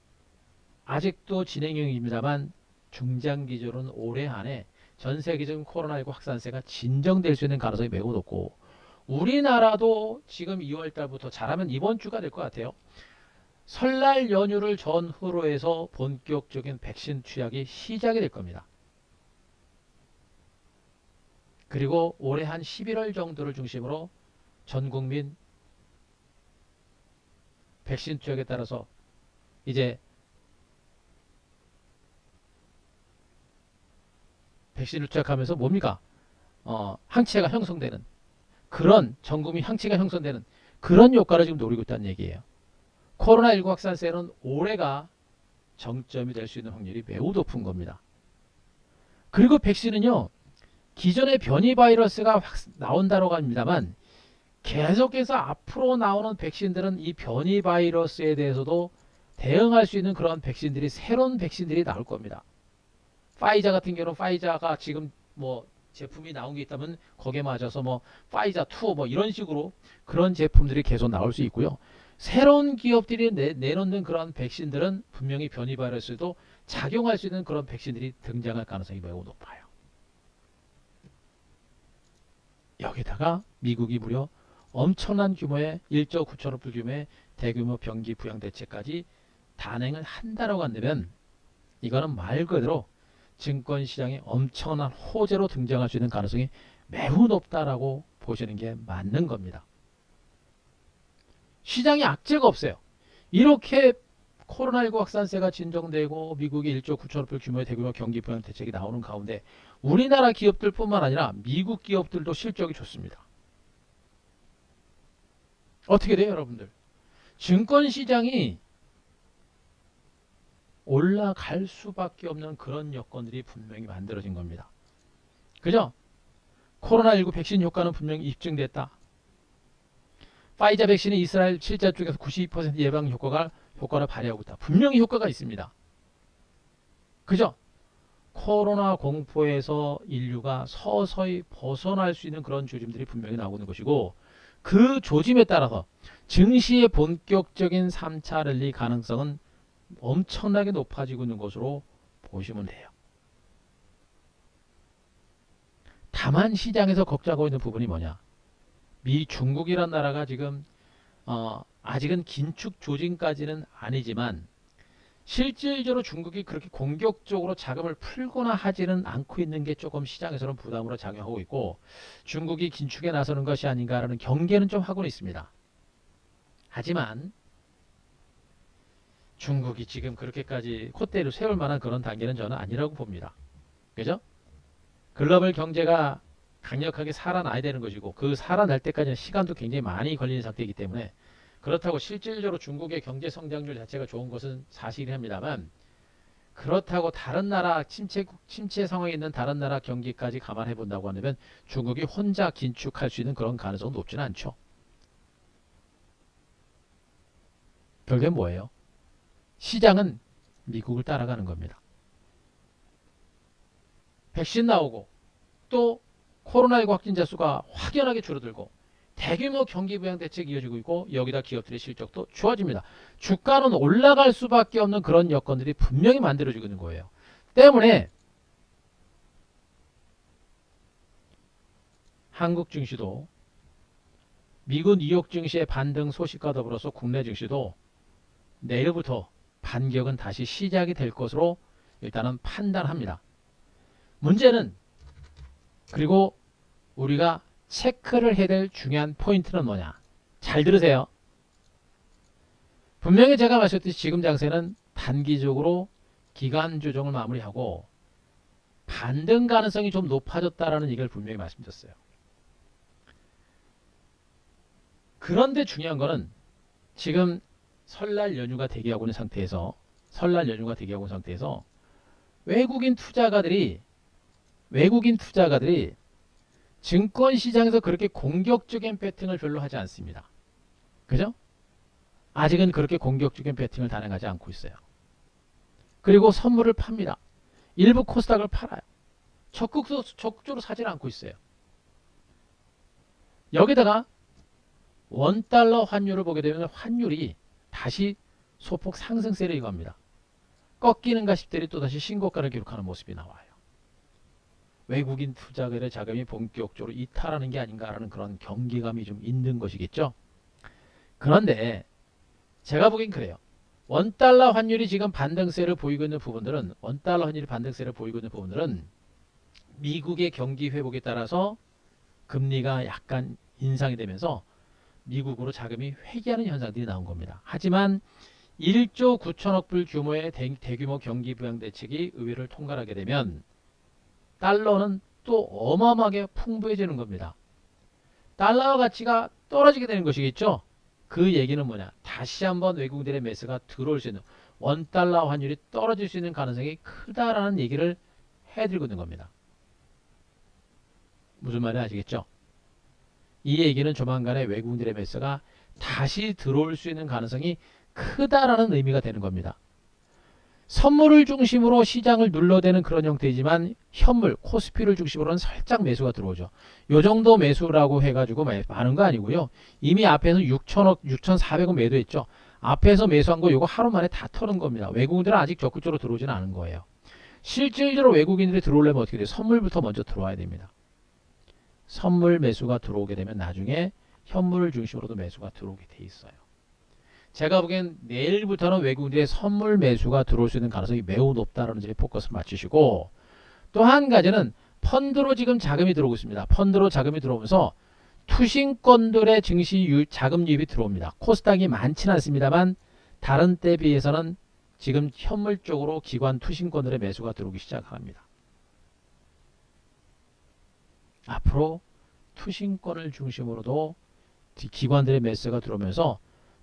아직도 진행형입니다만 중장기적으로는 올해 안에 전 세계적인 코로나19 확산세가 진정될 수 있는 가능성이 매우 높고, 우리나라도 지금 2월 달부터 잘하면 이번 주가 될 것 같아요. 설날 연휴를 전후로 해서 본격적인 백신 투약이 시작이 될 겁니다. 그리고 올해 한 11월 정도를 중심으로 전 국민 백신 투약에 따라서 이제 백신을 투약하면서 뭡니까? 항체가 형성되는 그런 전국민 항체가 형성되는 그런 효과를 지금 노리고 있다는 얘기예요. 코로나19 확산세는 올해가 정점이 될 수 있는 확률이 매우 높은 겁니다. 그리고 백신은요, 기존의 변이 바이러스가 나온다고 합니다만 계속해서 앞으로 나오는 백신들은 이 변이 바이러스에 대해서도 대응할 수 있는 그런 백신들이, 새로운 백신들이 나올 겁니다. 파이자 같은 경우는 파이자가 지금 뭐 제품이 나온 게 있다면 거기에 맞아서 뭐 파이자 2 뭐 이런 식으로 그런 제품들이 계속 나올 수 있고요. 새로운 기업들이 내놓는 그런 백신들은 분명히 변이 바이러스도 작용할 수 있는 그런 백신들이 등장할 가능성이 매우 높아요. 여기다가 미국이 무려 엄청난 규모의 1조 9천억 불 규모의 대규모 병기 부양 대책까지 단행을 한다고 한다면 이거는 말 그대로 증권시장에 엄청난 호재로 등장할 수 있는 가능성이 매우 높다라고 보시는 게 맞는 겁니다. 시장에 악재가 없어요. 이렇게 코로나19 확산세가 진정되고 미국의 1조 9천억 불 규모의 대규모 경기 부양 대책이 나오는 가운데 우리나라 기업들뿐만 아니라 미국 기업들도 실적이 좋습니다. 어떻게 돼요, 여러분들? 증권시장이 올라갈 수밖에 없는 그런 여건들이 분명히 만들어진 겁니다. 그죠? 코로나19 백신 효과는 분명히 입증됐다. 파이자 백신이 이스라엘 실제 쪽에서 92% 예방 효과를 발휘하고 있다. 분명히 효과가 있습니다. 그죠? 코로나 공포에서 인류가 서서히 벗어날 수 있는 그런 조짐들이 분명히 나오고 있는 것이고, 그 조짐에 따라서 증시의 본격적인 3차 랠리 가능성은 엄청나게 높아지고 있는 것으로 보시면 돼요. 다만 시장에서 걱정하고 있는 부분이 뭐냐? 중국이란 나라가 지금 아직은 긴축 조짐까지는 아니지만 실질적으로 중국이 그렇게 공격적으로 자금을 풀거나 하지는 않고 있는 게 조금 시장에서는 부담으로 작용하고 있고, 중국이 긴축에 나서는 것이 아닌가라는 경계는 좀 하고는 있습니다. 하지만 중국이 지금 그렇게까지 콧대를 세울 만한 그런 단계는 저는 아니라고 봅니다. 그죠? 글로벌 경제가 강력하게 살아나야 되는 것이고, 그 살아날 때까지는 시간도 굉장히 많이 걸리는 상태이기 때문에, 그렇다고 실질적으로 중국의 경제 성장률 자체가 좋은 것은 사실이 합니다만, 그렇다고 다른 나라 침체 상황에 있는 다른 나라 경기까지 감안해 본다고 하면 중국이 혼자 긴축할 수 있는 그런 가능성은 높지는 않죠. 결국엔 뭐예요? 시장은 미국을 따라가는 겁니다. 백신 나오고 또 코로나19 확진자 수가 확연하게 줄어들고 대규모 경기 부양 대책이 이어지고 있고, 여기다 기업들의 실적도 좋아집니다. 주가는 올라갈 수밖에 없는 그런 여건들이 분명히 만들어지고 있는 거예요. 때문에 한국 증시도 미국 뉴욕 증시의 반등 소식과 더불어서 국내 증시도 내일부터 반격은 다시 시작이 될 것으로 일단은 판단합니다. 문제는, 그리고 우리가 체크를 해야 될 중요한 포인트는 뭐냐? 잘 들으세요. 분명히 제가 말씀드렸듯이 지금 장세는 단기적으로 기간 조정을 마무리하고 반등 가능성이 좀 높아졌다라는 얘기를 분명히 말씀드렸어요. 그런데 중요한 거는 지금 설날 연휴가 대기하고 있는 상태에서 외국인 투자가들이 증권 시장에서 그렇게 공격적인 배팅을 별로 하지 않습니다. 그죠? 아직은 그렇게 공격적인 배팅을 단행하지 않고 있어요. 그리고 선물을 팝니다. 일부 코스닥을 팔아요. 적극적으로 사지는 않고 있어요. 여기다가 원달러 환율을 보게 되면 환율이 다시 소폭 상승세를 이어갑니다. 꺾이는가 싶더니 또다시 신고가를 기록하는 모습이 나와요. 외국인 투자들의 자금이 본격적으로 이탈하는 게 아닌가라는 그런 경계감이 좀 있는 것이겠죠. 그런데 제가 보기엔 그래요. 원달러 환율이 지금 반등세를 보이고 있는 부분들은 미국의 경기 회복에 따라서 금리가 약간 인상이 되면서 미국으로 자금이 회귀하는 현상들이 나온 겁니다. 하지만 1조 9천억 불 규모의 대규모 경기 부양 대책이 의회를 통과하게 되면 달러는 또 어마어마하게 풍부해지는 겁니다. 달러 가치가 떨어지게 되는 것이겠죠. 그 얘기는 뭐냐? 다시 한번 외국인들의 매수가 들어올 수 있는, 원달러 환율이 떨어질 수 있는 가능성이 크다라는 얘기를 해드리고 있는 겁니다. 무슨 말인지 아시겠죠? 이 얘기는 조만간에 외국인들의 매수가 다시 들어올 수 있는 가능성이 크다라는 의미가 되는 겁니다. 선물을 중심으로 시장을 눌러대는 그런 형태이지만 현물, 코스피를 중심으로는 살짝 매수가 들어오죠. 요 정도 매수라고 해가지고 많은 거 아니고요. 이미 앞에서 6천억, 6,400원 매도했죠. 앞에서 매수한 거 요거 하루 만에 다 터는 겁니다. 외국인들은 아직 적극적으로 들어오지는 않은 거예요. 실질적으로 외국인들이 들어오려면 어떻게 돼요? 선물부터 먼저 들어와야 됩니다. 선물 매수가 들어오게 되면 나중에 현물을 중심으로도 매수가 들어오게 돼 있어요. 제가 보기엔 내일부터는 외국인들의 선물 매수가 들어올 수 있는 가능성이 매우 높다라는 점에 포커스를 맞추시고, 또 한 가지는 펀드로 지금 자금이 들어오고 있습니다. 펀드로 자금이 들어오면서 투신권들의 증시 자금 유입이 들어옵니다. 코스닥이 많지는 않습니다만 다른 때에 비해서는 지금 현물 쪽으로 기관 투신권들의 매수가 들어오기 시작합니다. 앞으로 투신권을 중심으로도 기관들의 매수가 들어오면서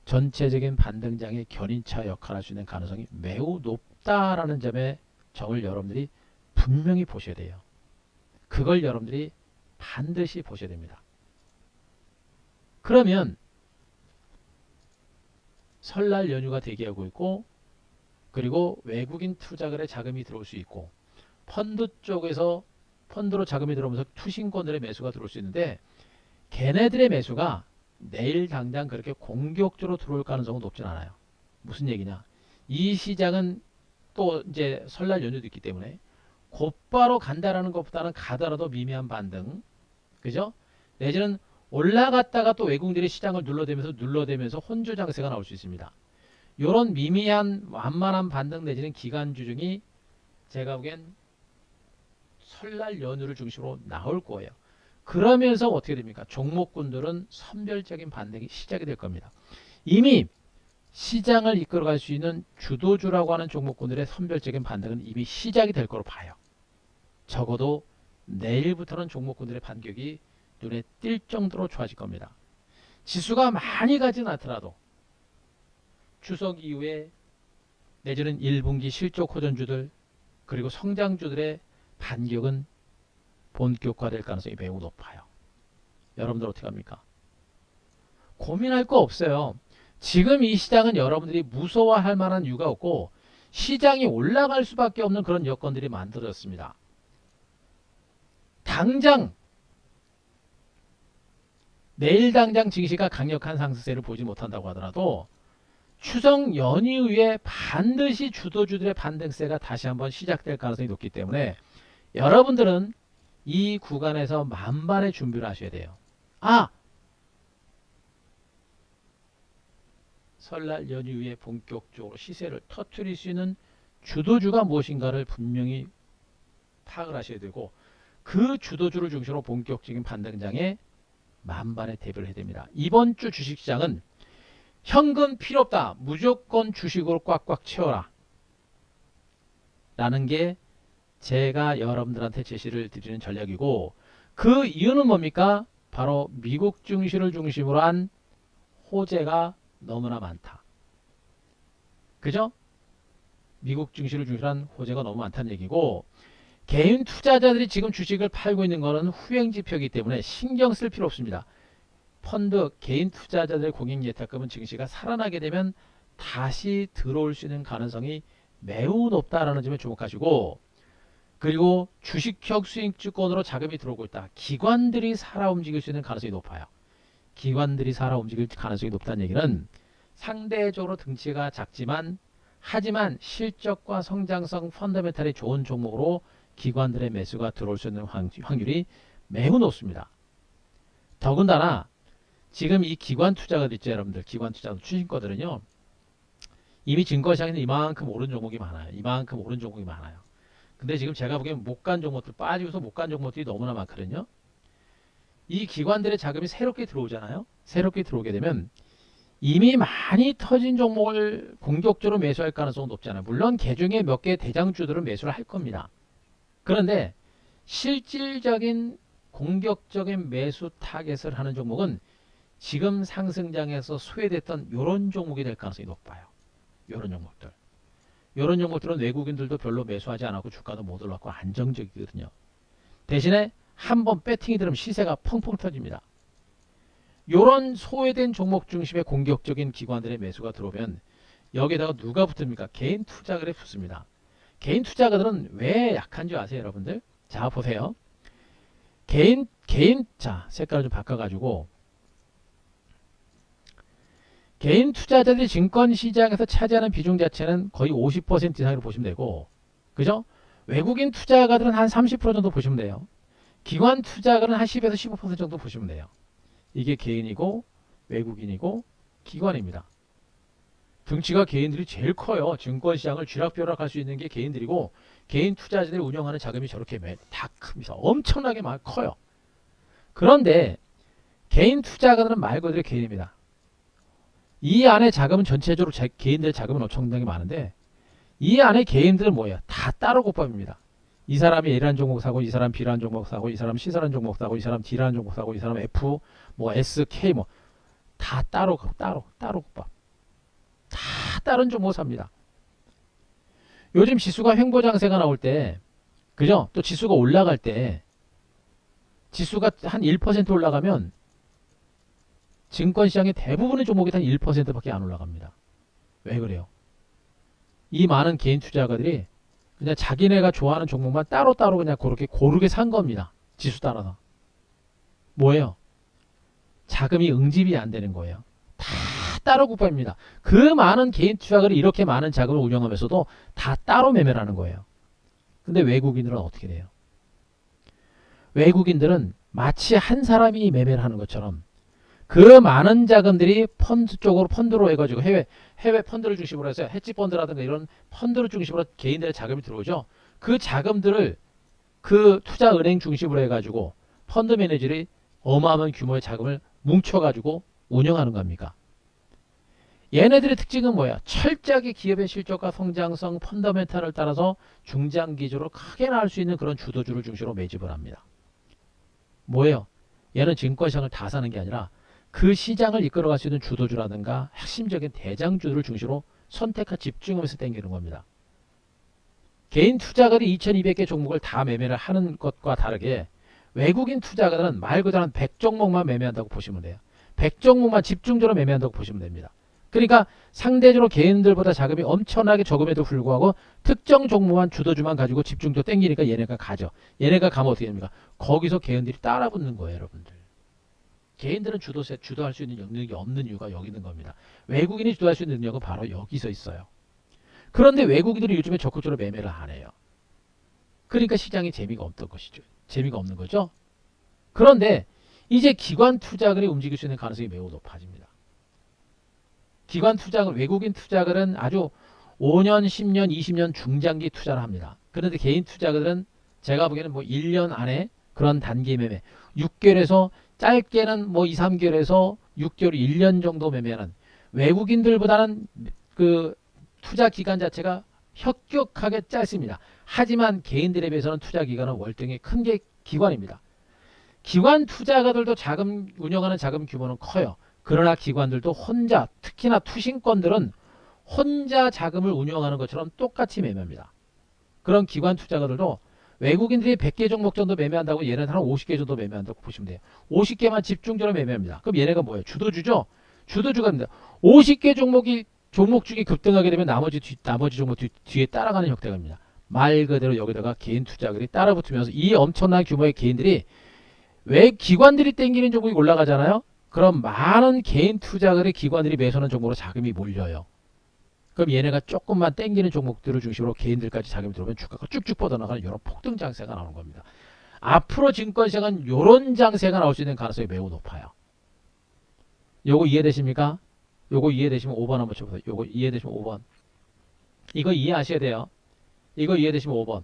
전체적인 반등장의 견인차 역할을 할 수 있는 가능성이 매우 높다라는 점에 점을 여러분들이 분명히 보셔야 돼요. 그걸 여러분들이 반드시 보셔야 됩니다. 그러면 설날 연휴가 대기하고 있고, 그리고 외국인 투자들의 자금이 들어올 수 있고, 펀드 쪽에서 펀드로 자금이 들어오면서 투신권들의 매수가 들어올 수 있는데, 걔네들의 매수가 내일 당장 그렇게 공격적으로 들어올 가능성은 높진 않아요. 무슨 얘기냐? 이 시장은 또 이제 설날 연휴도 있기 때문에 곧바로 간다라는 것보다는 가더라도 미미한 반등, 그죠? 내지는 올라갔다가 또 외국인들이 시장을 눌러대면서 혼조 장세가 나올 수 있습니다. 요런 미미한 완만한 반등 내지는 기관주 중이 제가 보기엔 설날 연휴를 중심으로 나올 거예요. 그러면서 어떻게 됩니까? 종목군들은 선별적인 반등이 시작이 될 겁니다. 이미 시장을 이끌어갈 수 있는 주도주라고 하는 종목군들의 선별적인 반등은 이미 시작이 될 거로 봐요. 적어도 내일부터는 종목군들의 반격이 눈에 띌 정도로 좋아질 겁니다. 지수가 많이 가진 않더라도 추석 이후에 내지는 1분기 실적 호전주들 그리고 성장주들의 반격은 본격화될 가능성이 매우 높아요. 여러분들 어떻게 합니까? 고민할 거 없어요. 지금 이 시장은 여러분들이 무서워할 만한 이유가 없고 시장이 올라갈 수밖에 없는 그런 여건들이 만들어졌습니다. 당장 내일 당장 증시가 강력한 상승세를 보지 못한다고 하더라도 추석 연휴에 반드시 주도주들의 반등세가 다시 한번 시작될 가능성이 높기 때문에 여러분들은 이 구간에서 만반의 준비를 하셔야 돼요. 설날 연휴에 본격적으로 시세를 터뜨릴 수 있는 주도주가 무엇인가를 분명히 파악을 하셔야 되고 그 주도주를 중심으로 본격적인 반등장에 만반의 대비를 해야 됩니다. 이번 주 주식시장은 현금 필요 없다. 무조건 주식으로 꽉꽉 채워라. 라는 게 제가 여러분들한테 제시를 드리는 전략이고 그 이유는 뭡니까? 바로 미국 증시를 중심으로 한 호재가 너무나 많다. 그죠? 미국 증시를 중심으로 한 호재가 너무 많다는 얘기고 개인 투자자들이 지금 주식을 팔고 있는 것은 후행지표이기 때문에 신경 쓸 필요 없습니다. 펀드, 개인 투자자들의 공익 예탁금은 증시가 살아나게 되면 다시 들어올 수 있는 가능성이 매우 높다라는 점에 주목하시고 그리고 주식형 수익주권으로 자금이 들어오고 있다. 기관들이 살아 움직일 수 있는 가능성이 높아요. 기관들이 살아 움직일 가능성이 높다는 얘기는 상대적으로 등치가 작지만 하지만 실적과 성장성 펀더멘탈이 좋은 종목으로 기관들의 매수가 들어올 수 있는 확률이 매우 높습니다. 더군다나 지금 이 기관 투자가 있죠, 여러분들. 기관 투자도 추신 거들은요. 이미 증권시장에는 이만큼 오른 종목이 많아요. 이만큼 오른 종목이 많아요. 근데 지금 제가 보기엔 못 간 종목들, 빠지고서 못 간 종목들이 너무나 많거든요. 이 기관들의 자금이 새롭게 들어오잖아요. 새롭게 들어오게 되면 이미 많이 터진 종목을 공격적으로 매수할 가능성은 높잖아요. 물론 개중에 몇 개 대장주들은 매수를 할 겁니다. 그런데 실질적인 공격적인 매수 타겟을 하는 종목은 지금 상승장에서 소외됐던 이런 종목이 될 가능성이 높아요. 이런 종목들. 이런 종목들은 외국인들도 별로 매수하지 않고 주가도 못 올랐고 안정적이거든요. 대신에 한번 배팅이 들으면 시세가 펑펑 터집니다. 이런 소외된 종목 중심의 공격적인 기관들의 매수가 들어오면 여기에다가 누가 붙습니까? 개인 투자들이 붙습니다. 개인 투자가들은 왜 약한 줄 아세요, 여러분들? 자, 보세요. 자, 색깔을 좀 바꿔가지고 개인 투자자들이 증권시장에서 차지하는 비중 자체는 거의 50% 이상으로 보시면 되고, 그죠? 외국인 투자가들은 한 30% 정도 보시면 돼요. 기관 투자가는 한 10에서 15% 정도 보시면 돼요. 이게 개인이고 외국인이고 기관입니다. 등치가 개인들이 제일 커요. 증권시장을 쥐락펴락할 수 있는 게 개인들이고 개인 투자자들이 운영하는 자금이 저렇게 다 큽니다. 엄청나게 커요. 그런데 개인 투자가들은 말 그대로 개인입니다. 이 안에 자금은 전체적으로 개인들의 자금은 엄청나게 많은데 이 안에 개인들은 뭐예요? 다 따로 국밥입니다. 이 사람이 A라는 종목 사고 이 사람 B라는 종목 사고 이 사람 C라는 종목 사고 이 사람 D라는 종목 사고 이 사람 F 뭐 S, K 뭐 다 따로 국밥. 다 다른 종목 삽니다. 요즘 지수가 횡보장세가 나올 때 그죠? 또 지수가 올라갈 때 지수가 한 1% 올라가면 증권시장의 대부분의 종목이 한 1%밖에 안 올라갑니다. 왜 그래요? 이 많은 개인 투자가들이 그냥 자기네가 좋아하는 종목만 따로따로 그냥 그렇게 고르게 산 겁니다. 지수 따라서. 뭐예요? 자금이 응집이 안 되는 거예요. 다 따로 국밥입니다. 그 많은 개인 투자가들이 이렇게 많은 자금을 운영하면서도 다 따로 매매를 하는 거예요. 근데 외국인들은 어떻게 돼요? 외국인들은 마치 한 사람이 매매를 하는 것처럼 그 많은 자금들이 펀드 쪽으로 펀드로 해가지고 해외 펀드를 중심으로 해서 헤지 펀드라든가 이런 펀드를 중심으로 개인들의 자금이 들어오죠. 그 자금들을 그 투자 은행 중심으로 해가지고 펀드 매니저들이 어마어마한 규모의 자금을 뭉쳐가지고 운영하는 겁니까? 얘네들의 특징은 뭐야? 철저하게 기업의 실적과 성장성 펀더멘탈을 따라서 중장기적으로 크게 나올 수 있는 그런 주도주를 중심으로 매집을 합니다. 뭐예요? 얘는 증권시장을 다 사는 게 아니라 그 시장을 이끌어갈 수 있는 주도주라든가 핵심적인 대장주를 중심으로 선택과 집중하면서 땡기는 겁니다. 개인 투자가들이 2200개 종목을 다 매매를 하는 것과 다르게 외국인 투자가들은 말 그대로 한 100종목만 매매한다고 보시면 돼요. 100종목만 집중적으로 매매한다고 보시면 됩니다. 그러니까 상대적으로 개인들보다 자금이 엄청나게 적음에도 불구하고 특정 종목만 주도주만 가지고 집중적으로 땡기니까 얘네가 가죠. 얘네가 가면 어떻게 됩니까? 거기서 개인들이 따라 붙는 거예요, 여러분들. 개인들은 주도할 수 있는 능력이 없는 이유가 여기 있는 겁니다. 외국인이 주도할 수 있는 능력은 바로 여기서 있어요. 그런데 외국인들이 요즘에 적극적으로 매매를 안 해요. 그러니까 시장이 재미가 없던 것이죠. 재미가 없는 거죠. 그런데 이제 기관 투자들이 움직일 수 있는 가능성이 매우 높아집니다. 기관 투자들, 외국인 투자들은 아주 5년, 10년, 20년 중장기 투자를 합니다. 그런데 개인 투자들은 제가 보기에는 뭐 1년 안에 그런 단기 매매, 6개월에서 짧게는 뭐 2, 3개월에서 6개월, 1년 정도 매매하는 외국인들보다는 그 투자 기간 자체가 혁격하게 짧습니다. 하지만 개인들에 비해서는 투자 기간은 월등히 큰 게 기관입니다. 기관 투자가들도 자금 운영하는 자금 규모는 커요. 그러나 기관들도 혼자, 특히나 투신권들은 혼자 자금을 운영하는 것처럼 똑같이 매매합니다. 그런 기관 투자가들도 외국인들이 100개 종목 정도 매매한다고 얘네는 한 50개 정도 매매한다고 보시면 돼요. 50개만 집중적으로 매매합니다. 그럼 얘네가 뭐예요? 주도주죠? 주도주가 됩니다. 50개 종목 중에 급등하게 되면 나머지 종목 뒤에 따라가는 형태가 됩니다. 말 그대로 여기다가 개인 투자들이 따라붙으면서 이 엄청난 규모의 개인들이 왜 기관들이 땡기는 종목이 올라가잖아요. 그럼 많은 개인 투자들이 기관들이 매수하는 종목으로 자금이 몰려요. 그럼 얘네가 조금만 땡기는 종목들을 중심으로 개인들까지 자금이 들어오면 주가가 쭉쭉 뻗어나가는 이런 폭등 장세가 나오는 겁니다. 앞으로 증권시장은 이런 장세가 나올 수 있는 가능성이 매우 높아요. 요거 이해되십니까? 요거 이해되시면 5번 한번 쳐보세요. 요거 이해되시면 5번. 이거 이해하셔야 돼요. 이거 이해되시면 5번.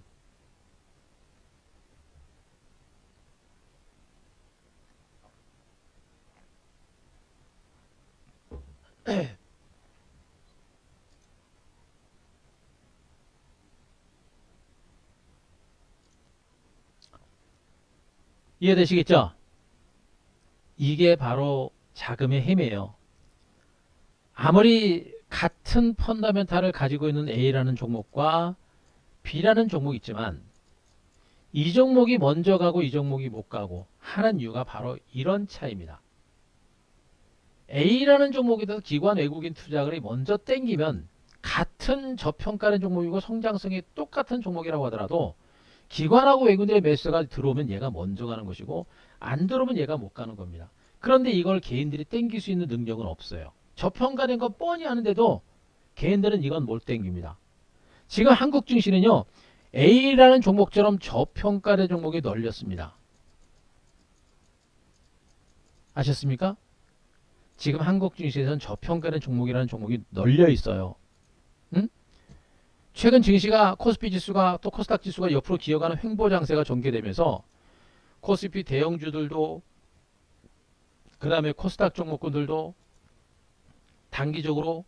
이해되시겠죠? 이게 바로 자금의 힘이에요. 아무리 같은 펀더멘탈을 가지고 있는 A라는 종목과 B라는 종목이 있지만 이 종목이 먼저 가고 이 종목이 못 가고 하는 이유가 바로 이런 차이입니다. A라는 종목에서 기관 외국인 투자들이 먼저 땡기면 같은 저평가된 종목이고 성장성이 똑같은 종목이라고 하더라도 기관하고 외국인의 매수가 들어오면 얘가 먼저 가는 것이고 안 들어오면 얘가 못 가는 겁니다. 그런데 이걸 개인들이 땡길 수 있는 능력은 없어요. 저평가된 건 뻔히 아는데도 개인들은 이건 못 땡깁니다. 지금 한국 증시는요. A라는 종목처럼 저평가된 종목이 널렸습니다. 아셨습니까? 지금 한국 증시에서는 저평가된 종목이라는 종목이 널려 있어요. 응? 최근 증시가 코스피 지수가 또 코스닥 지수가 옆으로 기어가는 횡보 장세가 전개되면서 코스피 대형주들도 그 다음에 코스닥 종목군들도 단기적으로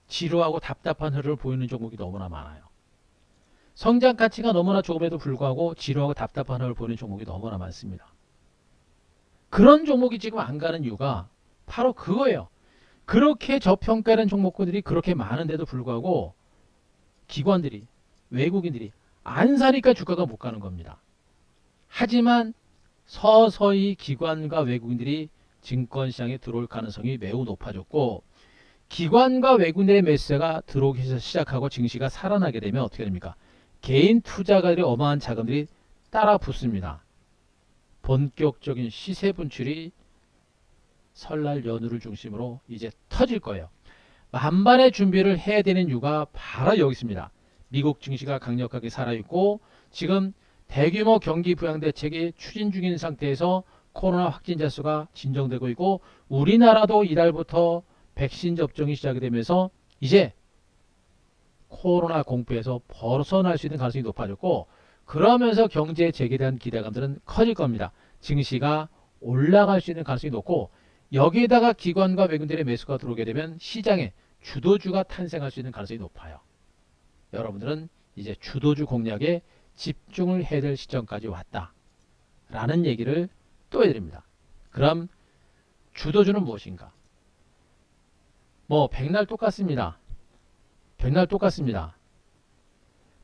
지루하고 답답한 흐름을 보이는 종목이 너무나 많아요. 성장 가치가 너무나 좋음에도 불구하고 지루하고 답답한 흐름을 보이는 종목이 너무나 많습니다. 그런 종목이 지금 안 가는 이유가 바로 그거예요. 그렇게 저평가된 종목군들이 그렇게 많은데도 불구하고 기관들이 외국인들이 안 사니까 주가가 못 가는 겁니다. 하지만 서서히 기관과 외국인들이 증권시장에 들어올 가능성이 매우 높아졌고 기관과 외국인의 매수가 들어오기 시작하고 증시가 살아나게 되면 어떻게 됩니까? 개인 투자가들이 어마어마한 자금들이 따라 붙습니다. 본격적인 시세 분출이 설날 연휴를 중심으로 이제 터질 거예요. 만반의 준비를 해야 되는 이유가 바로 여기 있습니다. 미국 증시가 강력하게 살아있고 지금 대규모 경기 부양 대책이 추진 중인 상태에서 코로나 확진자 수가 진정되고 있고 우리나라도 이달부터 백신 접종이 시작이 되면서 이제 코로나 공포에서 벗어날 수 있는 가능성이 높아졌고 그러면서 경제 재개에 대한 기대감들은 커질 겁니다. 증시가 올라갈 수 있는 가능성이 높고 여기에다가 기관과 외국인들의 매수가 들어오게 되면 시장에 주도주가 탄생할 수 있는 가능성이 높아요. 여러분들은 이제 주도주 공략에 집중을 해야 될 시점까지 왔다라는 얘기를 또 해드립니다. 그럼 주도주는 무엇인가? 뭐 백날 똑같습니다. 백날 똑같습니다.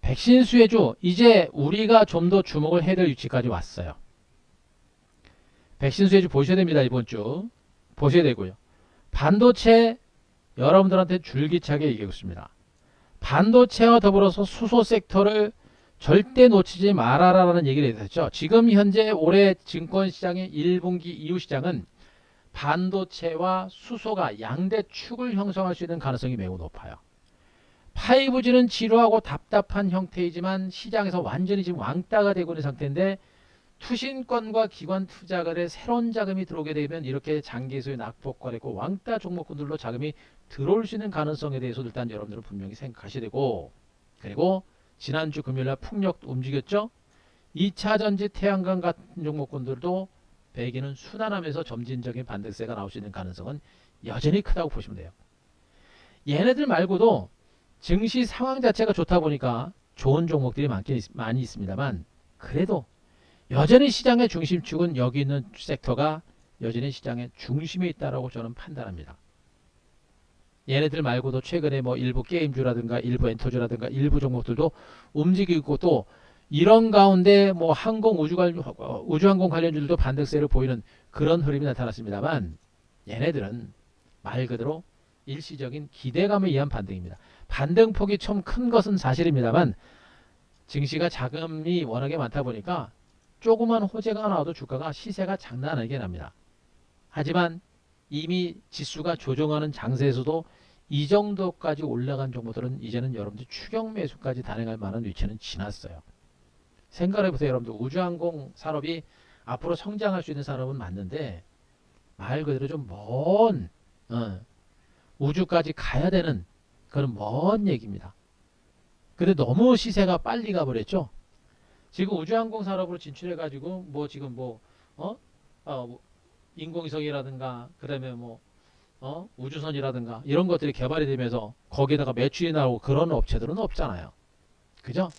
백신 수혜주 이제 우리가 좀 더 주목을 해야 될 위치까지 왔어요. 백신 수혜주 보셔야 됩니다. 이번 주 보셔야 되고요. 반도체 여러분들한테 줄기차게 얘기하고 있습니다. 반도체와 더불어서 수소 섹터를 절대 놓치지 말아라라는 얘기를 했죠. 지금 현재 올해 증권시장의 1분기 이후 시장은 반도체와 수소가 양대 축을 형성할 수 있는 가능성이 매우 높아요. 5G는 지루하고 답답한 형태이지만 시장에서 완전히 지금 왕따가 되고 있는 상태인데 투신권과 기관 투자가의 새로운 자금이 들어오게 되면 이렇게 장기소의 낙폭과래고 왕따 종목군들로 자금이 들어올 수 있는 가능성에 대해서 일단 여러분들은 분명히 생각하셔야 되고 그리고 지난주 금요일날 풍력 움직였죠. 2차전지 태양광 같은 종목군들도 배기는 순환하면서 점진적인 반등세가 나올 수 있는 가능성은 여전히 크다고 보시면 돼요. 얘네들 말고도 증시 상황 자체가 좋다 보니까 좋은 종목들이 많이 있습니다만 그래도 여전히 시장의 중심축은 여기 있는 섹터가 여전히 시장의 중심에 있다라고 저는 판단합니다. 얘네들 말고도 최근에 뭐 일부 게임주라든가 일부 엔터주라든가 일부 종목들도 움직이고 또 이런 가운데 뭐 우주항공 관련주들도 반등세를 보이는 그런 흐름이 나타났습니다만 얘네들은 말 그대로 일시적인 기대감에 의한 반등입니다. 반등폭이 좀 큰 것은 사실입니다만 증시가 자금이 워낙에 많다 보니까 조그만 호재가 나와도 주가가 시세가 장난 아니게 납니다. 하지만 이미 지수가 조정하는 장세에서도 이 정도까지 올라간 종목들은 이제는 여러분들 추격 매수까지 단행할 만한 위치는 지났어요. 생각을 해보세요. 여러분들 우주항공 산업이 앞으로 성장할 수 있는 산업은 맞는데 말 그대로 좀 먼 우주까지 가야 되는 그런 먼 얘기입니다. 근데 너무 시세가 빨리 가버렸죠. 지금 우주항공 산업으로 진출해가지고 뭐 지금 뭐 인공위성이라든가 그다음에 뭐 우주선이라든가 이런 것들이 개발이 되면서 거기에다가 매출이 나오고 그런 업체들은 없잖아요. 그죠?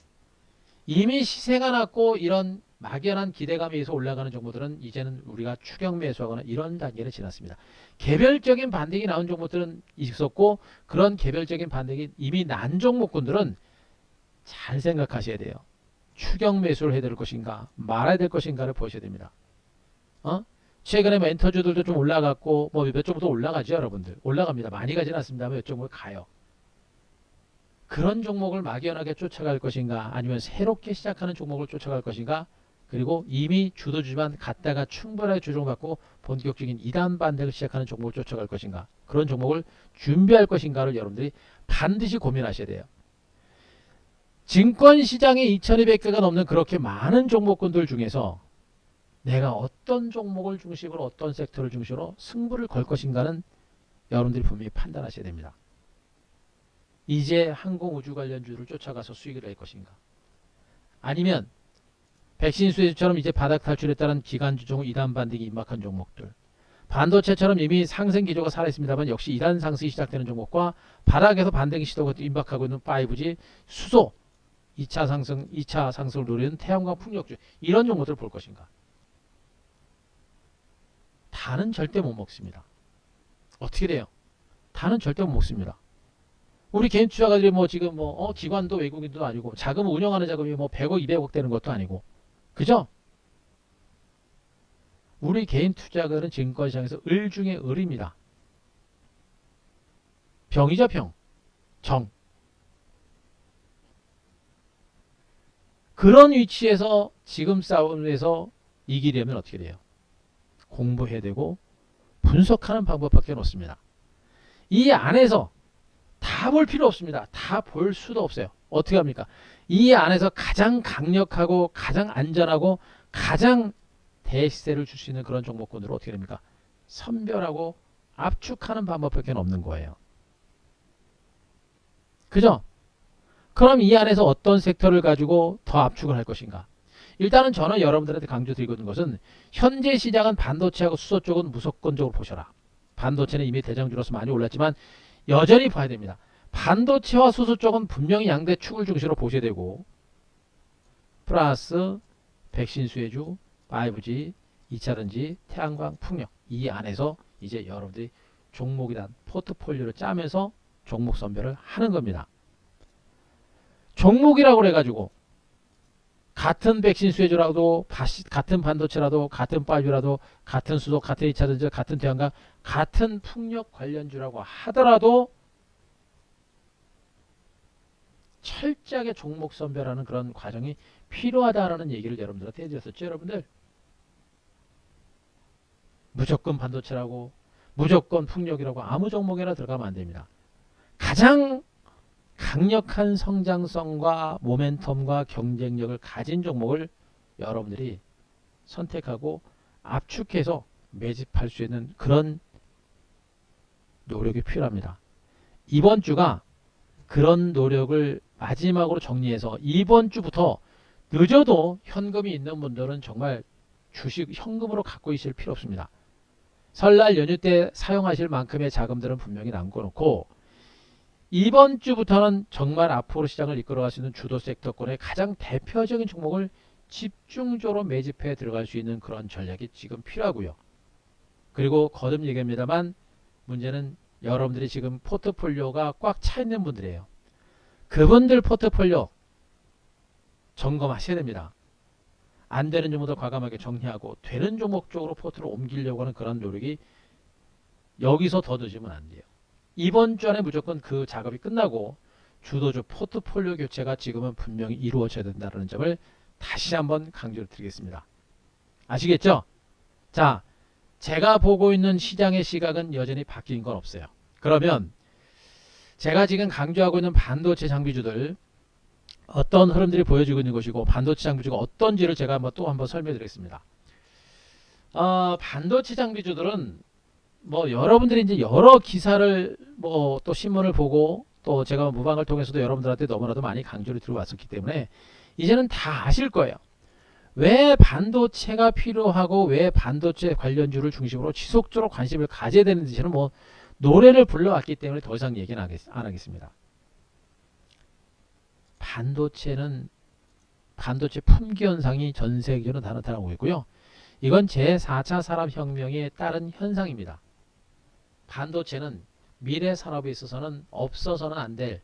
이미 시세가 났고 이런 막연한 기대감에 의해서 올라가는 종목들은 이제는 우리가 추격 매수하거나 이런 단계를 지났습니다. 개별적인 반등이 나온 종목들은 있었고 그런 개별적인 반등이 이미 난 종목군들은 잘 생각하셔야 돼요. 추격 매수를 해야 될 것인가 말아야 될 것인가를 보셔야 됩니다. 최근에 멘터주들도 좀 올라갔고 뭐 몇 종목도 올라가죠. 여러분들 올라갑니다. 많이 가진 않습니다만 몇 종목을 가요. 그런 종목을 막연하게 쫓아갈 것인가 아니면 새롭게 시작하는 종목을 쫓아갈 것인가 그리고 이미 주도주지만 갔다가 충분하게 조정받고 본격적인 2단 반등을 시작하는 종목을 쫓아갈 것인가 그런 종목을 준비할 것인가를 여러분들이 반드시 고민하셔야 돼요. 증권시장에 2200개가 넘는 그렇게 많은 종목군들 중에서 내가 어떤 종목을 중심으로 어떤 섹터를 중심으로 승부를 걸 것인가는 여러분들이 분명히 판단하셔야 됩니다. 이제 항공우주 관련주를 쫓아가서 수익을 낼 것인가 아니면 백신 수혜주처럼 이제 바닥 탈출했다는 기관주 종목 2단 반등이 임박한 종목들 반도체처럼 이미 상승 기조가 살아있습니다만 역시 2단 상승이 시작되는 종목과 바닥에서 반등이 시도가 임박하고 있는 5G 수소 2차 상승을 노리는 태양광 풍력주 이런 종목들을 볼 것인가 다는 절대 못 먹습니다. 어떻게 돼요? 다는 절대 못 먹습니다. 우리 개인 투자가들이 뭐 지금 뭐 기관도 외국인도 아니고 자금 운영하는 자금이 뭐 100억 200억 되는 것도 아니고 그죠? 우리 개인 투자가들은 증권시장에서 을 중에 을입니다. 병이죠 병. 정. 그런 위치에서 지금 싸움에서 이기려면 어떻게 돼요? 공부해야 되고 분석하는 방법밖에 없습니다. 이 안에서 다 볼 필요 없습니다. 다 볼 수도 없어요. 어떻게 합니까? 이 안에서 가장 강력하고 가장 안전하고 가장 대시세를 줄 수 있는 그런 종목군으로 어떻게 됩니까? 선별하고 압축하는 방법밖에 없는 거예요. 그죠? 그럼 이 안에서 어떤 섹터를 가지고 더 압축을 할 것인가? 일단은 저는 여러분들한테 강조드리고 있는 것은 현재 시장은 반도체하고 수소 쪽은 무조건적으로 보셔라. 반도체는 이미 대장주로서 많이 올랐지만 여전히 봐야 됩니다. 반도체와 수소 쪽은 분명히 양대 축을 중심으로 보셔야 되고 플러스 백신 수혜주, 5G, 2차전지, 태양광, 풍력 이 안에서 이제 여러분들이 종목이란 포트폴리오를 짜면서 종목 선별을 하는 겁니다. 종목이라고 그래가지고 같은 백신 수혜주라도 같은 반도체라도 같은 5G라도 같은 수소, 같은 2차전지, 같은 태양광, 같은 풍력 관련주라고 하더라도 철저하게 종목 선별하는 그런 과정이 필요하다라는 얘기를 여러분들한테 해드렸었죠. 여러분들 무조건 반도체라고 무조건 풍력이라고 아무 종목에나 들어가면 안 됩니다. 가장 강력한 성장성과 모멘텀과 경쟁력을 가진 종목을 여러분들이 선택하고 압축해서 매집할 수 있는 그런 노력이 필요합니다. 이번 주가 그런 노력을 마지막으로 정리해서 이번 주부터 늦어도 현금이 있는 분들은 정말 주식 현금으로 갖고 있을 필요 없습니다. 설날 연휴 때 사용하실 만큼의 자금들은 분명히 남겨놓고 이번 주부터는 정말 앞으로 시장을 이끌어갈 수 있는 주도 섹터권의 가장 대표적인 종목을 집중적으로 매집해 들어갈 수 있는 그런 전략이 지금 필요하고요. 그리고 거듭 얘기합니다만 문제는 여러분들이 지금 포트폴리오가 꽉 차 있는 분들이에요. 그분들 포트폴리오 점검하셔야 됩니다. 안 되는 종목들 과감하게 정리하고 되는 종목 쪽으로 포트를 옮기려고 하는 그런 노력이 여기서 더 늦으면 안 돼요. 이번 주 안에 무조건 그 작업이 끝나고 주도주 포트폴리오 교체가 지금은 분명히 이루어져야 된다는 점을 다시 한번 강조를 드리겠습니다. 아시겠죠? 자, 제가 보고 있는 시장의 시각은 여전히 바뀐 건 없어요. 그러면 제가 지금 강조하고 있는 반도체 장비주들 어떤 흐름들이 보여지고 있는 것이고 반도체 장비주가 어떤지를 제가 또 한번 설명해 드리겠습니다. 반도체 장비주들은 뭐 여러분들이 이제 여러 기사를 뭐 또 신문을 보고 또 제가 무방을 통해서도 여러분들한테 너무나도 많이 강조를 들어왔었기 때문에 이제는 다 아실 거예요. 왜 반도체가 필요하고 왜 반도체 관련주를 중심으로 지속적으로 관심을 가져야 되는지는 뭐 노래를 불러왔기 때문에 더 이상 얘기는 안 하겠습니다. 반도체는 반도체 품귀 현상이 전 세계적으로 나타나고 있고요. 이건 제4차 산업혁명에 따른 현상입니다. 반도체는 미래 산업에 있어서는 없어서는 안 될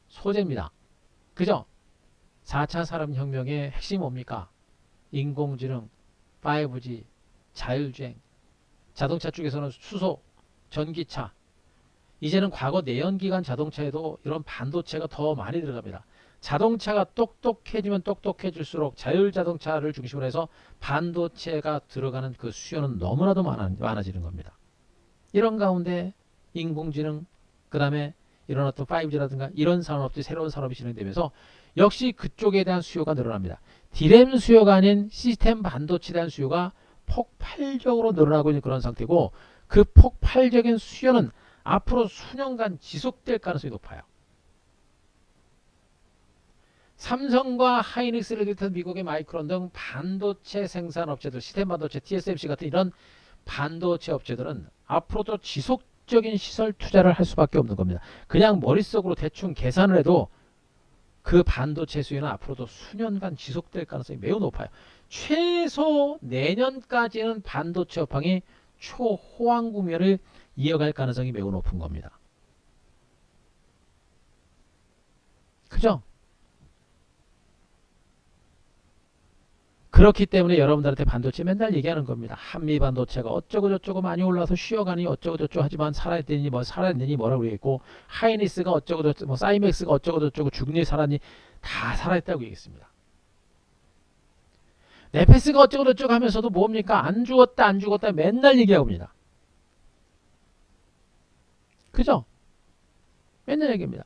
소재입니다. 그죠? 4차 산업혁명의 핵심이 뭡니까? 인공지능, 5G, 자율주행, 자동차 쪽에서는 수소, 전기차, 이제는 과거 내연기관 자동차에도 이런 반도체가 더 많이 들어갑니다. 자동차가 똑똑해지면 똑똑해질수록 자율자동차를 중심으로 해서 반도체가 들어가는 그 수요는 너무나도 많아지는 겁니다. 이런 가운데 인공지능, 그 다음에 이런 어떤 5G라든가 이런 산업들이 새로운 산업이 진행되면서 역시 그쪽에 대한 수요가 늘어납니다. 디램 수요가 아닌 시스템 반도체에 대한 수요가 폭발적으로 늘어나고 있는 그런 상태고 그 폭발적인 수요는 앞으로 수년간 지속될 가능성이 높아요. 삼성과 하이닉스를 비롯한 미국의 마이크론 등 반도체 생산 업체들, 시스템 반도체, TSMC 같은 이런 반도체 업체들은 앞으로도 지속적인 시설 투자를 할 수밖에 없는 겁니다. 그냥 머릿속으로 대충 계산을 해도 그 반도체 수요는 앞으로도 수년간 지속될 가능성이 매우 높아요. 최소 내년까지는 반도체 업황이 초호황 국면을 이어갈 가능성이 매우 높은 겁니다. 그죠? 그렇기 때문에 여러분들한테 반도체 맨날 얘기하는 겁니다. 한미 반도체가 어쩌고 저쩌고 많이 올라서 쉬어가니 어쩌고 저쩌고 하지만 살아있더니 뭐 살아있느니 뭐라고 그러겠고 하이니스가 어쩌고 저쩌고 뭐 사이맥스가 어쩌고 저쩌고 죽니 살았니 다 살아있다고 얘기했습니다. 네페스가 어쩌고 저쩌고 하면서도 뭡니까? 안 죽었다 안 죽었다 맨날 얘기하고 있습니다. 그죠? 맨날 얘기합니다.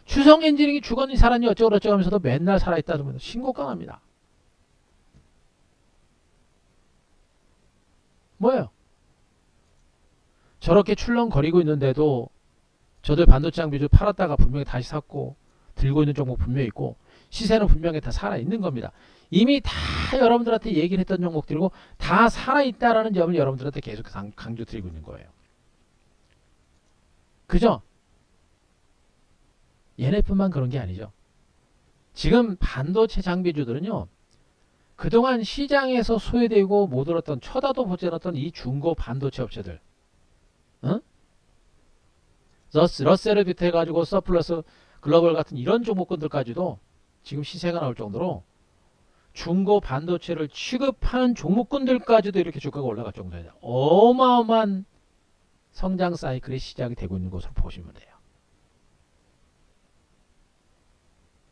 추성 엔지니어링이 죽었니 살았니 어쩌고 저쩌고 하면서도 맨날 살아있다고 신고가 납니다. 뭐예요? 저렇게 출렁거리고 있는데도 저들 반도체 장비주 팔았다가 분명히 다시 샀고 들고 있는 종목 분명히 있고 시세는 분명히 다 살아있는 겁니다. 이미 다 여러분들한테 얘기를 했던 종목들이고 다 살아있다라는 점을 여러분들한테 계속 강조드리고 있는 거예요. 그죠? 얘네뿐만 그런 게 아니죠. 지금 반도체 장비주들은요. 그동안 시장에서 소외되고 못 들었던 쳐다도 보지 않았던 이 중고 반도체 업체들 어? 러셀을 비롯해가지고 서플러스 글로벌 같은 이런 종목군들까지도 지금 시세가 나올 정도로 중고 반도체를 취급하는 종목군들까지도 이렇게 주가가 올라갈 정도예요. 어마어마한 성장 사이클이 시작이 되고 있는 것으로 보시면 돼요.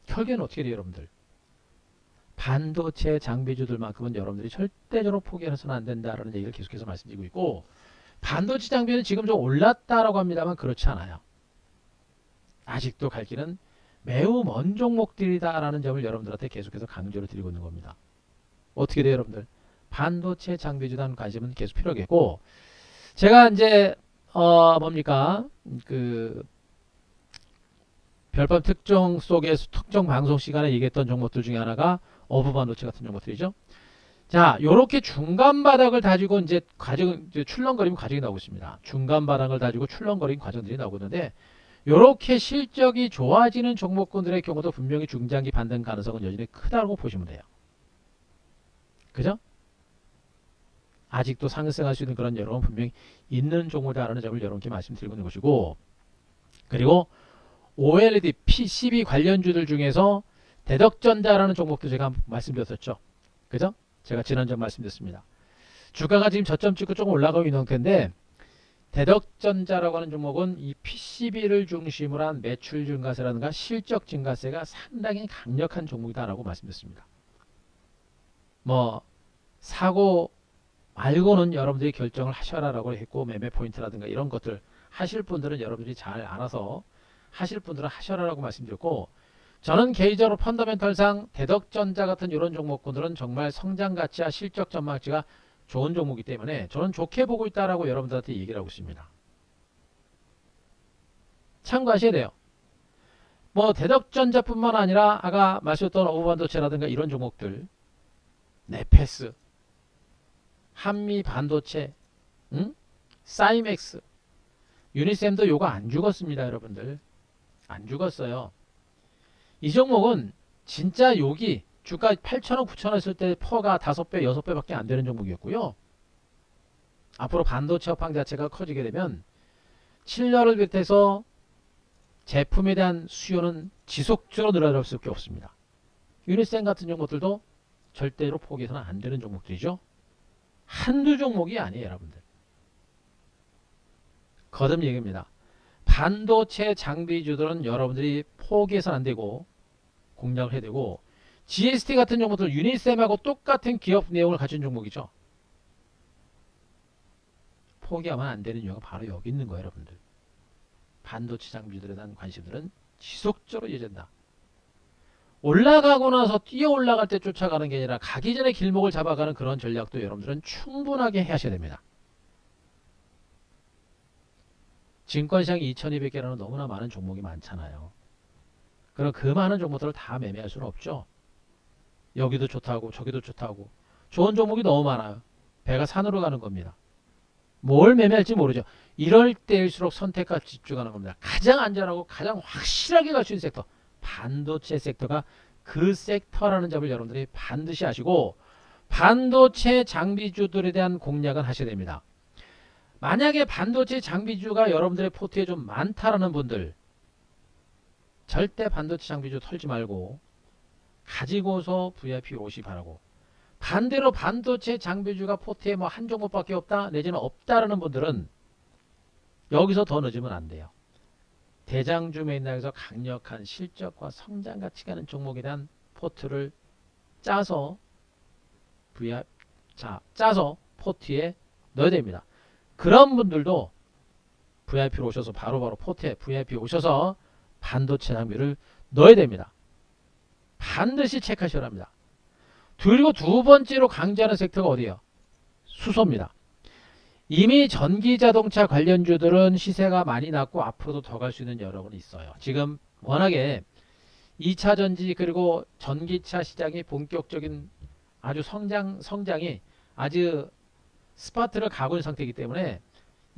결국에는 어떻게 돼요, 여러분들? 반도체 장비주들만큼은 여러분들이 절대적으로 포기해서는 안 된다라는 얘기를 계속해서 말씀드리고 있고, 반도체 장비는 지금 좀 올랐다라고 합니다만 그렇지 않아요. 아직도 갈 길은 매우 먼 종목들이다라는 점을 여러분들한테 계속해서 강조를 드리고 있는 겁니다. 어떻게 돼요, 여러분들? 반도체 장비주에 대한 관심은 계속 필요하겠고, 제가 이제 뭡니까? 그 별밤 특종 속에서 특정 방송 시간에 얘기했던 종목들 중에 하나가 어부 반도체 같은 종목들이죠. 자, 요렇게 중간 바닥을 다지고 이제 출렁거리는 과정이 나오고 있습니다. 중간 바닥을 다지고 출렁거리는 과정들이 나오고 있는데, 요렇게 실적이 좋아지는 종목군들의 경우도 분명히 중장기 반등 가능성은 여전히 크다고 보시면 돼요. 그죠? 아직도 상승할 수 있는 그런 여러분 분명히 있는 종목이다라는 점을 여러분께 말씀드리고 있는 것이고, 그리고 OLED, PCB 관련주들 중에서 대덕전자라는 종목도 제가 말씀드렸었죠. 그죠? 제가 지난주에 말씀드렸습니다. 주가가 지금 저점 찍고 조금 올라가고 있는 상태인데, 대덕전자라고 하는 종목은 이 PCB를 중심으로 한 매출 증가세라든가 실적 증가세가 상당히 강력한 종목이다라고 말씀드렸습니다. 뭐 사고 말고는 여러분들이 결정을 하셔라라고 했고, 매매 포인트라든가 이런 것들 하실 분들은 여러분들이 잘 알아서 하실 분들은 하셔라라고 말씀드렸고, 저는 개인적으로 펀더멘털상 대덕전자 같은 이런 종목군들은 정말 성장 가치와 실적 전망치가 좋은 종목이기 때문에 저는 좋게 보고 있다라고 여러분들한테 얘기를 하고 있습니다. 참고하셔야 돼요. 뭐 대덕전자뿐만 아니라 아까 말씀드렸던 어부반도체라든가 이런 종목들, 네페스, 한미반도체, 사이맥스, 유니셈도 요거 안 죽었습니다, 여러분들. 안 죽었어요. 이 종목은 진짜 여기 주가 8,000원, 9,000원 했을 때 퍼가 5배, 6배밖에 안 되는 종목이었고요. 앞으로 반도체 업황 자체가 커지게 되면 칠려를 비롯해서 제품에 대한 수요는 지속적으로 늘어날 수밖에 없습니다. 유니셈 같은 종목들도 절대로 포기해서는 안 되는 종목들이죠. 한두 종목이 아니에요, 여러분들. 거듭 얘기입니다. 반도체 장비주들은 여러분들이 포기해서는 안 되고 공략을 해야 되고, GST 같은 종목들 유니셈하고 똑같은 기업 내용을 가진 종목이죠. 포기하면 안 되는 이유가 바로 여기 있는 거예요, 여러분들. 반도체 장비들에 대한 관심들은 지속적으로 이어진다. 올라가고 나서 뛰어 올라갈 때 쫓아가는 게 아니라 가기 전에 길목을 잡아가는 그런 전략도 여러분들은 충분하게 하셔야 됩니다. 증권시장이 2200개라는 너무나 많은 종목이 많잖아요. 그럼 그 많은 종목들을 다 매매할 수는 없죠. 여기도 좋다고 저기도 좋다고 좋은 종목이 너무 많아요. 배가 산으로 가는 겁니다. 뭘 매매할지 모르죠. 이럴 때일수록 선택과 집중하는 겁니다. 가장 안전하고 가장 확실하게 갈 수 있는 섹터, 반도체 섹터가 그 섹터라는 점을 여러분들이 반드시 아시고, 반도체 장비주들에 대한 공략은 하셔야 됩니다. 만약에 반도체 장비주가 여러분들의 포트에 좀 많다라는 분들, 절대 반도체 장비주 털지 말고 가지고서 VIP 오시 바라고, 반대로 반도체 장비주가 포트에 뭐 한 종목밖에 없다 내지는 없다라는 분들은 여기서 더 늦으면 안 돼요. 대장주 메인락에서 강력한 실적과 성장 가치가 있는 종목에 대한 포트를 짜서 짜서 포트에 넣어야 됩니다. 그런 분들도 VIP로 오셔서 바로바로 포트에 VIP 오셔서 반도체 장비를 넣어야 됩니다. 반드시 체크하셔야 합니다. 그리고 두 번째로 강조하는 섹터가 어디예요? 수소입니다. 이미 전기자동차 관련주들은 시세가 많이 났고 앞으로도 더 갈 수 있는 여러분이 있어요. 지금 워낙에 2차 전지 그리고 전기차 시장이 본격적인 아주 성장이 아주 스파트를 가고 있는 상태이기 때문에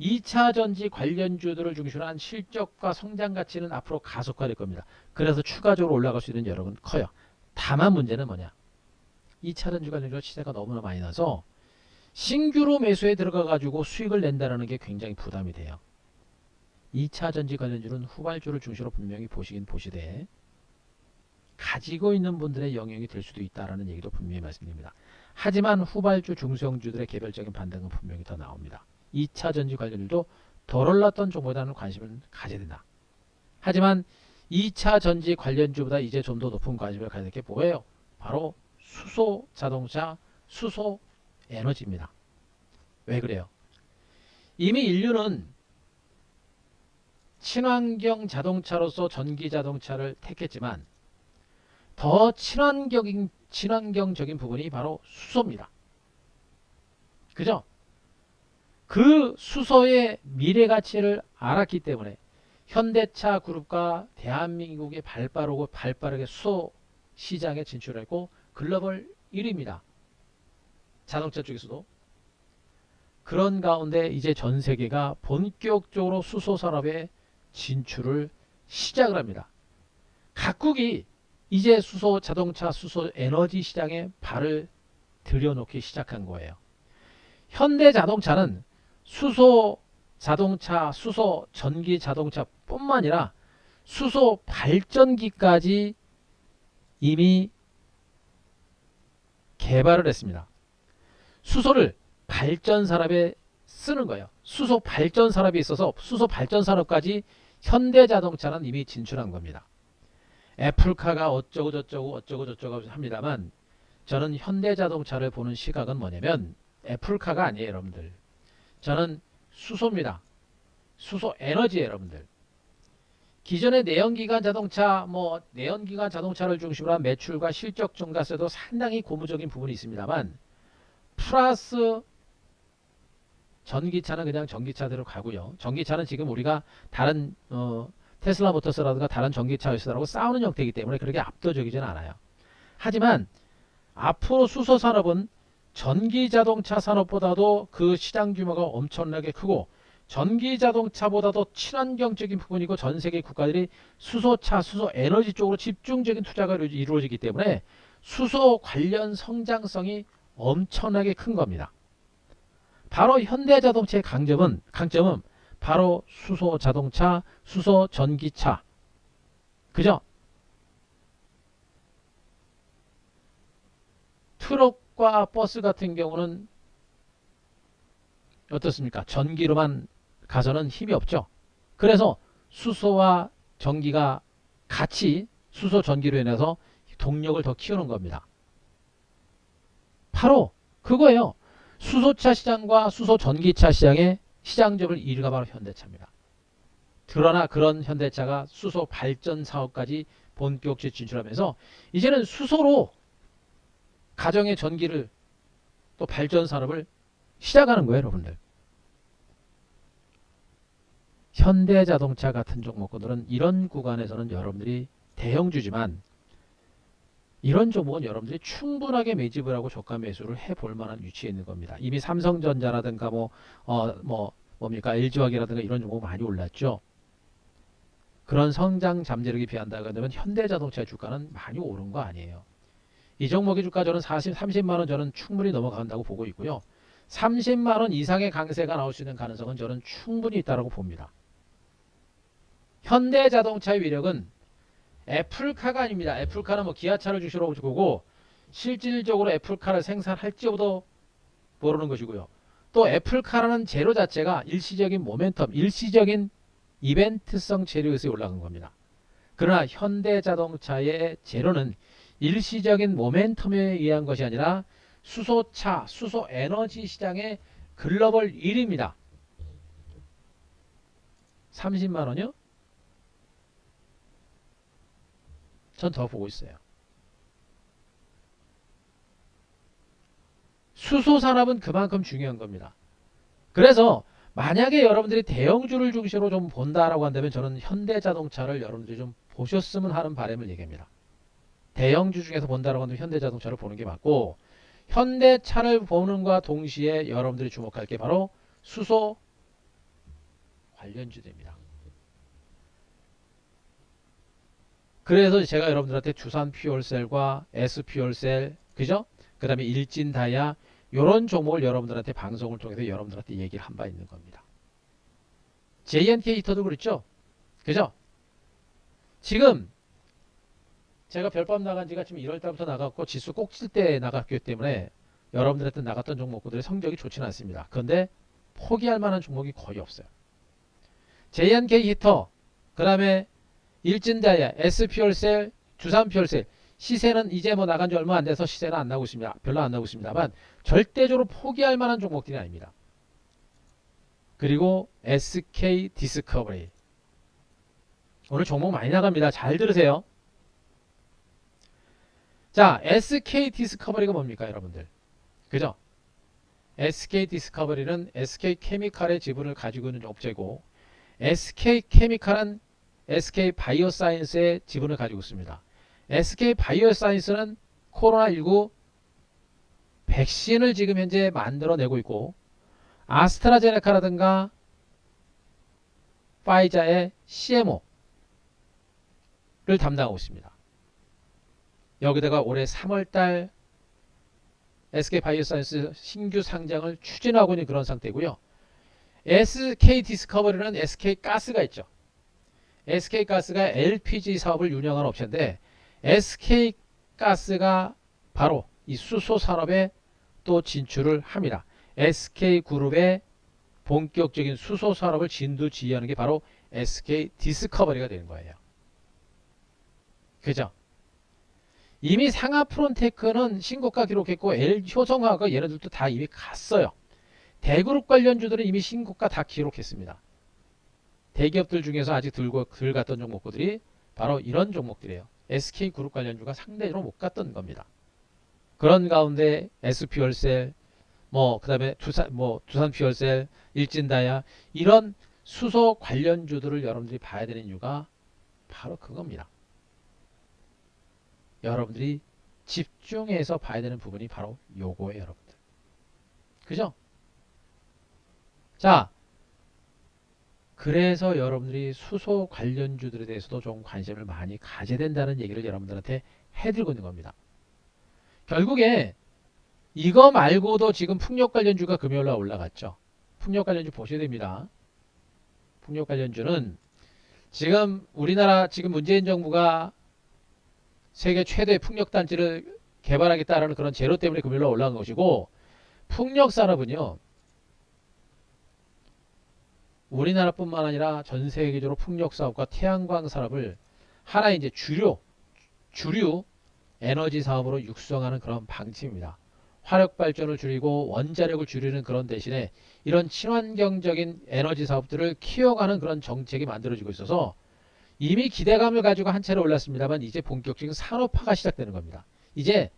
2차 전지 관련주들을 중심으로 한 실적과 성장 가치는 앞으로 가속화될 겁니다. 그래서 추가적으로 올라갈 수 있는 여력은 커요. 다만 문제는 뭐냐? 2차 전지 관련주가 시세가 너무나 많이 나서 신규로 매수에 들어가 가지고 수익을 낸다는 게 굉장히 부담이 돼요. 2차 전지 관련주는 후발주를 중심으로 분명히 보시긴 보시되 가지고 있는 분들의 영향이 될 수도 있다는 얘기도 분명히 말씀드립니다. 하지만 후발주 중소형주들의 개별적인 반등은 분명히 더 나옵니다. 2차 전지 관련주도 덜 올랐던 종보다는 관심을 가져야 된다. 하지만 2차 전지 관련주보다 이제 좀 더 높은 관심을 가져야 될 게 뭐예요? 바로 수소 자동차, 수소 에너지입니다. 왜 그래요? 이미 인류는 친환경 자동차로서 전기 자동차를 택했지만 더 친환경적인 부분이 바로 수소입니다. 그죠? 그 수소의 미래 가치를 알았기 때문에 현대차 그룹과 대한민국이 발빠르게 수소 시장에 진출했고 글로벌 1위입니다. 자동차 쪽에서도. 그런 가운데 이제 전 세계가 본격적으로 수소 산업에 진출을 시작을 합니다. 각국이 이제 수소 자동차, 수소 에너지 시장에 발을 들여놓기 시작한 거예요. 현대 자동차는 수소 자동차, 수소 전기 자동차뿐만 아니라 수소 발전기까지 이미 개발을 했습니다. 수소를 발전 산업에 쓰는 거예요. 수소 발전 산업이 있어서 수소 발전 산업까지 현대 자동차는 이미 진출한 겁니다. 애플카가 어쩌고 저쩌고 합니다만 저는 현대 자동차를 보는 시각은 뭐냐면 애플카가 아니에요, 여러분들. 저는 수소입니다. 수소 에너지예요, 여러분들. 기존의 내연기관 자동차, 내연기관 자동차를 중심으로 한 매출과 실적 증가세도 상당히 고무적인 부분이 있습니다만 플러스 전기차는 그냥 전기차대로 가고요. 전기차는 지금 우리가 다른 테슬라 모터스라든가 다른 전기차 회사들하고 싸우는 형태이기 때문에 그렇게 압도적이지는 않아요. 하지만 앞으로 수소 산업은 전기 자동차 산업보다도 그 시장 규모가 엄청나게 크고 전기 자동차보다도 친환경적인 부분이고 전 세계 국가들이 수소차, 수소 에너지 쪽으로 집중적인 투자가 이루어지기 때문에 수소 관련 성장성이 엄청나게 큰 겁니다. 바로 현대자동차의 강점은 바로 수소 자동차, 수소 전기차. 그죠? 트럭과 버스 같은 경우는 어떻습니까? 전기로만 가서는 힘이 없죠. 그래서 수소와 전기가 같이 수소 전기로 인해서 동력을 더 키우는 겁니다. 바로 그거예요. 수소차 시장과 수소 전기차 시장의 시장점을 1위가 바로 현대차입니다. 그러나 그런 현대차가 수소 발전 사업까지 본격적으로 진출하면서 이제는 수소로 가정의 전기를 또 발전 산업을 시작하는 거예요, 여러분들. 현대자동차 같은 종목들은 이런 구간에서는 여러분들이 대형주지만 이런 종목은 여러분들이 충분하게 매집을 하고 저가 매수를 해볼 만한 위치에 있는 겁니다. 이미 삼성전자라든가 LG화학이라든가 이런 종목 많이 올랐죠. 그런 성장 잠재력이 비한다고 하면 현대자동차의 주가는 많이 오른 거 아니에요. 이 종목의 주가 저는 30만원 저는 충분히 넘어간다고 보고 있고요. 30만원 이상의 강세가 나올 수 있는 가능성은 저는 충분히 있다고 봅니다. 현대자동차의 위력은 애플카가 아닙니다. 애플카는 기아차를 중심으로 보고 실질적으로 애플카를 생산할지도 모르는 것이고요. 또 애플카라는 재료 자체가 일시적인 모멘텀, 일시적인 이벤트성 재료에서 올라간 겁니다. 그러나 현대자동차의 재료는 일시적인 모멘텀에 의한 것이 아니라 수소차, 수소 에너지 시장의 글로벌 1위입니다. 30만원이요? 전 더 보고 있어요. 수소 산업은 그만큼 중요한 겁니다. 그래서 만약에 여러분들이 대형주를 중심으로 좀 본다라고 한다면 저는 현대자동차를 여러분들이 좀 보셨으면 하는 바람을 얘기합니다. 대형주 중에서 본다라고 한다면 현대자동차를 보는 게 맞고, 현대차를 보는 것과 동시에 여러분들이 주목할 게 바로 수소 관련주입니다. 그래서 제가 여러분들한테 두산 퓨얼셀과 S 퓨얼셀, 그죠? 그 다음에 일진 다이아, 이런 종목을 여러분들한테 방송을 통해서 여러분들한테 얘기를 한 바 있는 겁니다. JNK 히터도 그렇죠? 그죠? 지금 제가 별밤 나간 지가 지금 1월 달부터 나갔고, 지수 꼭 칠 때 나갔기 때문에 여러분들한테 나갔던 종목들의 성적이 좋지는 않습니다. 그런데 포기할 만한 종목이 거의 없어요. JNK 히터, 그 다음에 일진다이아, S퓨얼셀, 두산퓨얼셀, 시세는 이제 뭐 나간 지 얼마 안 돼서 시세는 안 나오고 있습니다. 별로 안 나오고 있습니다만 절대적으로 포기할 만한 종목들이 아닙니다. 그리고 SK 디스커버리, 오늘 종목 많이 나갑니다. 잘 들으세요. 자, SK 디스커버리가 뭡니까 여러분들? 그죠? SK 디스커버리는 SK 케미칼의 지분을 가지고 있는 업체고, SK 케미칼은 SK 바이오사이언스의 지분을 가지고 있습니다. SK 바이오사이언스는 코로나19 백신을 지금 현재 만들어내고 있고, 아스트라제네카라든가 파이자의 CMO를 담당하고 있습니다. 여기다가 올해 3월달 SK 바이오사이언스 신규 상장을 추진하고 있는 그런 상태고요. SK 디스커버리는 SK 가스가 있죠. SK 가스가 LPG 사업을 운영하는 업체인데, SK 가스가 바로 이 수소 산업에 또 진출을 합니다. SK 그룹의 본격적인 수소 산업을 진두지휘하는 게 바로 SK 디스커버리가 되는 거예요. 그죠? 이미 상하프론테크는 신고가 기록했고, L효성화가 얘네들도 다 이미 갔어요. 대그룹 관련주들은 이미 신고가 다 기록했습니다. 대기업들 중에서 아직 덜 갔던 종목들이 바로 이런 종목들이에요. SK그룹 관련주가 상대적으로 못 갔던 겁니다. 그런 가운데 S퓨얼셀, 그 다음에 두산퓨얼셀, 일진다이아, 이런 수소 관련주들을 여러분들이 봐야 되는 이유가 바로 그겁니다. 여러분들이 집중해서 봐야 되는 부분이 바로 요거예요, 여러분들. 그죠? 자, 그래서 여러분들이 수소 관련주들에 대해서도 좀 관심을 많이 가져야 된다는 얘기를 여러분들한테 해드리고 있는 겁니다. 결국에 이거 말고도 지금 풍력 관련주가 금요일날 올라갔죠. 풍력 관련주 보셔야 됩니다. 풍력 관련주는 지금 우리나라 지금 문재인 정부가 세계 최대 풍력 단지를 개발하겠다라는 그런 제로 때문에 금요일날 올라간 것이고, 풍력 산업은요, 우리나라뿐만 아니라 전 세계적으로 풍력 사업과 태양광 산업을 하나의 이제 주류 에너지 사업으로 육성하는 그런 방침입니다. 화력 발전을 줄이고 원자력을 줄이는 그런 대신에 이런 친환경적인 에너지 사업들을 키워가는 그런 정책이 만들어지고 있어서 이미 기대감을 가지고 한 차례 올랐습니다만, 이제 본격적인 산업화가 시작되는 겁니다. 이제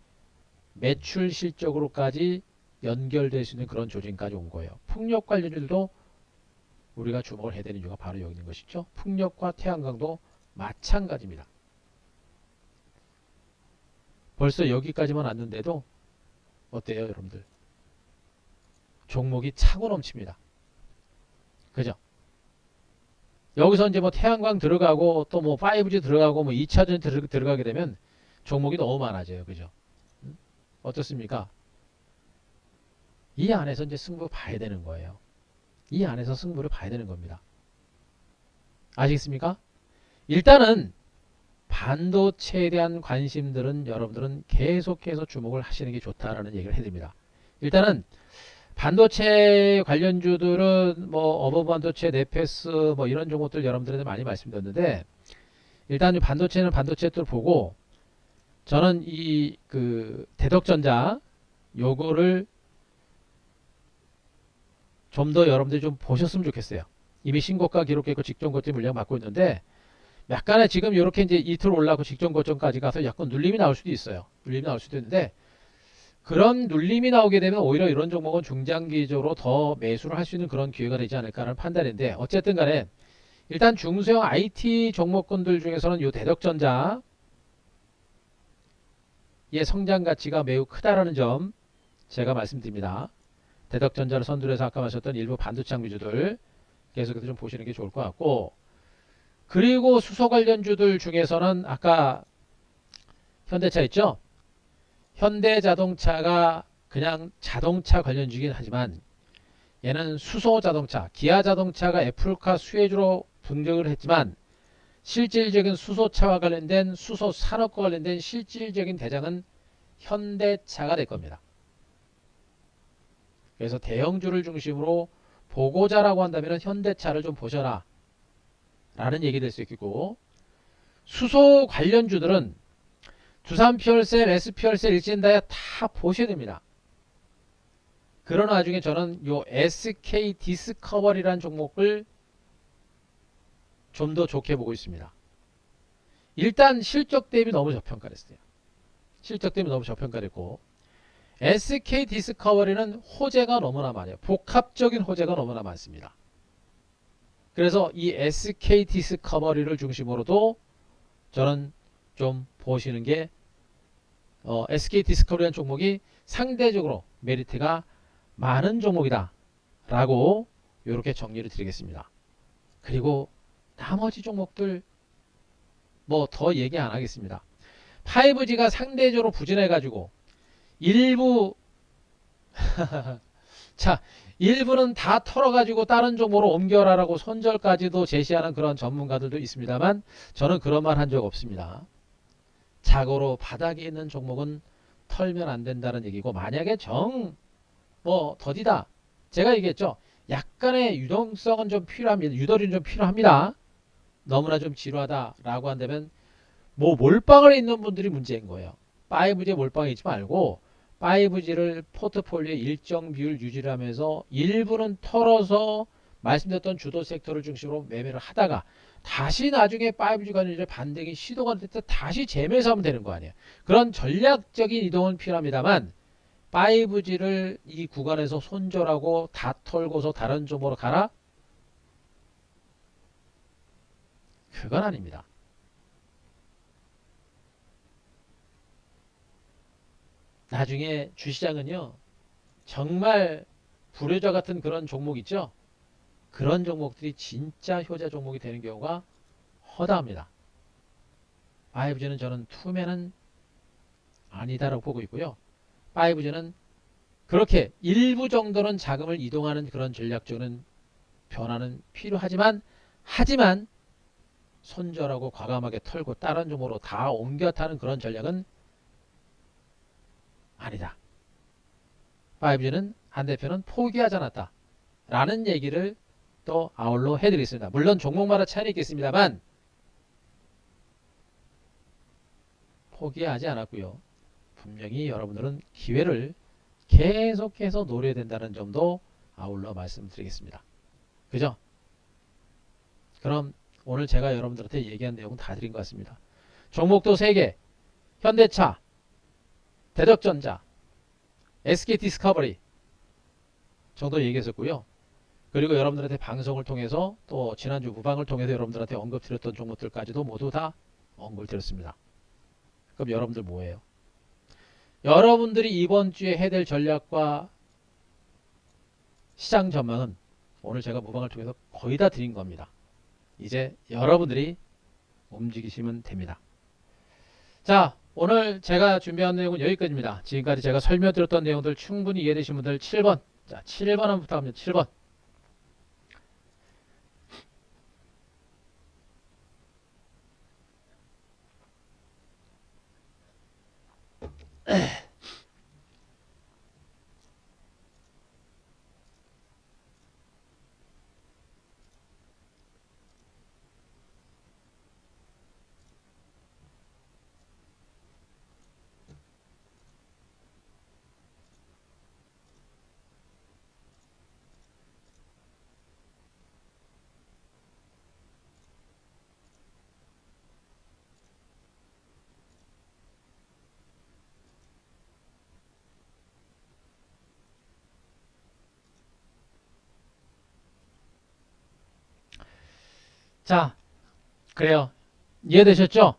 매출 실적으로까지 연결될 수 있는 그런 조짐까지 온 거예요. 풍력 관련주들도 우리가 주목을 해야 되는 이유가 바로 여기 있는 것이죠. 풍력과 태양광도 마찬가지입니다. 벌써 여기까지만 왔는데도 어때요, 여러분들? 종목이 차고 넘칩니다. 그죠? 여기서 이제 뭐 태양광 들어가고 또 뭐 5G 들어가고 뭐 2차전 들어가게 되면 종목이 너무 많아져요. 그죠? 어떻습니까? 이 안에서 이제 승부 봐야 되는 거예요. 이 안에서 승부를 봐야 되는 겁니다. 아시겠습니까? 일단은 반도체에 대한 관심들은 여러분들은 계속해서 주목을 하시는 게 좋다라는 얘기를 해드립니다. 일단은 반도체 관련주들은 뭐 어버반도체, 네페스 뭐 이런 종목들 여러분들한테 많이 말씀드렸는데, 일단 반도체는 반도체들 보고, 저는 이 그 대덕전자 요거를 좀 더 여러분들이 좀 보셨으면 좋겠어요. 이미 신고가 기록했고 직전 고점 물량 맞고 있는데, 약간의 지금 이렇게 이제 이틀 올라가고 직전 고점까지 가서 약간 눌림이 나올 수도 있어요. 눌림이 나올 수도 있는데, 그런 눌림이 나오게 되면 오히려 이런 종목은 중장기적으로 더 매수를 할 수 있는 그런 기회가 되지 않을까라는 판단인데 어쨌든 간에 일단 중소형 IT 종목군들 중에서는 이 대덕전자의 성장 가치가 매우 크다라는 점 제가 말씀드립니다. 대덕전자를 선두로 해서 아까 말씀드렸던 일부 반도체 장비주들 계속해서 좀 보시는 게 좋을 것 같고 그리고 수소 관련주들 중에서는 아까 현대차 있죠? 현대자동차가 그냥 자동차 관련주긴 하지만 얘는 수소 자동차, 기아 자동차가 애플카 수혜주로 분석을 했지만 실질적인 수소차와 관련된 수소 산업과 관련된 실질적인 대장은 현대차가 될 겁니다. 그래서 대형주를 중심으로 보고자라고 한다면 현대차를 좀 보셔라 라는 얘기 될 수 있겠고 수소 관련주들은 두산퓨얼셀, SP혈셀, 일진다이아 다 보셔야 됩니다. 그런 와중에 저는 요 SK 디스커버리라는 종목을 좀 더 좋게 보고 있습니다. 일단 실적 대비 너무 저평가됐어요. 실적 대비 너무 저평가됐고 SK 디스커버리는 호재가 너무나 많아요. 복합적인 호재가 너무나 많습니다. 그래서 이 SK 디스커버리를 중심으로도 저는 좀 보시는 게 SK 디스커버리라는 종목이 상대적으로 메리트가 많은 종목이다 라고 이렇게 정리를 드리겠습니다. 그리고 나머지 종목들 뭐 더 얘기 안 하겠습니다. 5G가 상대적으로 부진해 가지고 일부 자 일부는 다 털어가지고 다른 종목으로 옮겨라라고 손절까지도 제시하는 그런 전문가들도 있습니다만 저는 그런 말 한 적 없습니다. 자고로 바닥에 있는 종목은 털면 안 된다는 얘기고 만약에 뭐 더디다 제가 얘기했죠. 약간의 유동성은 좀 필요합니다. 유도리는 좀 필요합니다. 너무나 좀 지루하다라고 한다면 뭐 몰빵을 있는 분들이 문제인 거예요. 5G에 몰빵이 있지 말고 5G를 포트폴리오에 일정 비율 유지를 하면서 일부는 털어서 말씀드렸던 주도 섹터를 중심으로 매매를 하다가 다시 나중에 5G 관련주의 반등이 시도가 될 때 다시 재매수하면 되는 거 아니에요. 그런 전략적인 이동은 필요합니다만 5G를 이 구간에서 손절하고 다 털고서 다른 종목으로 가라? 그건 아닙니다. 나중에 주시장은요 정말 불효자 같은 그런 종목 있죠. 그런 종목들이 진짜 효자 종목이 되는 경우가 허다합니다. 5G는 저는 투매는 아니다라고 보고 있고요. 5G는 그렇게 일부 정도는 자금을 이동하는 그런 전략적인 변화는 하지만 손절하고 과감하게 털고 다른 종목으로 다 옮겨 타는 그런 전략은 아니다. 5G는 한 대표는 포기하지 않았다. 라는 얘기를 또 아울러 해드리겠습니다. 물론 종목마다 차이는 있겠습니다만 포기하지 않았고요. 분명히 여러분들은 기회를 계속해서 노려야 된다는 점도 아울러 말씀드리겠습니다. 그죠? 그럼 오늘 제가 여러분들한테 얘기한 내용은 다 드린 것 같습니다. 종목도 3개, 현대차, 대덕전자, SK 디스커버리 정도 얘기했었고요. 그리고 여러분들한테 방송을 통해서 또 지난주 무방을 통해서 여러분들한테 언급드렸던 종목들까지도 모두 다 언급을 드렸습니다. 그럼 여러분들 뭐예요? 여러분들이 이번 주에 해야 될 전략과 시장 전망은 오늘 제가 무방을 통해서 거의 다 드린 겁니다. 이제 여러분들이 움직이시면 됩니다. 자, 오늘 제가 준비한 내용은 여기까지입니다. 지금까지 제가 설명드렸던 내용들 충분히 이해되신 분들 7번. 자, 7번 한번 부탁합니다. 7번. 자, 그래요. 이해되셨죠?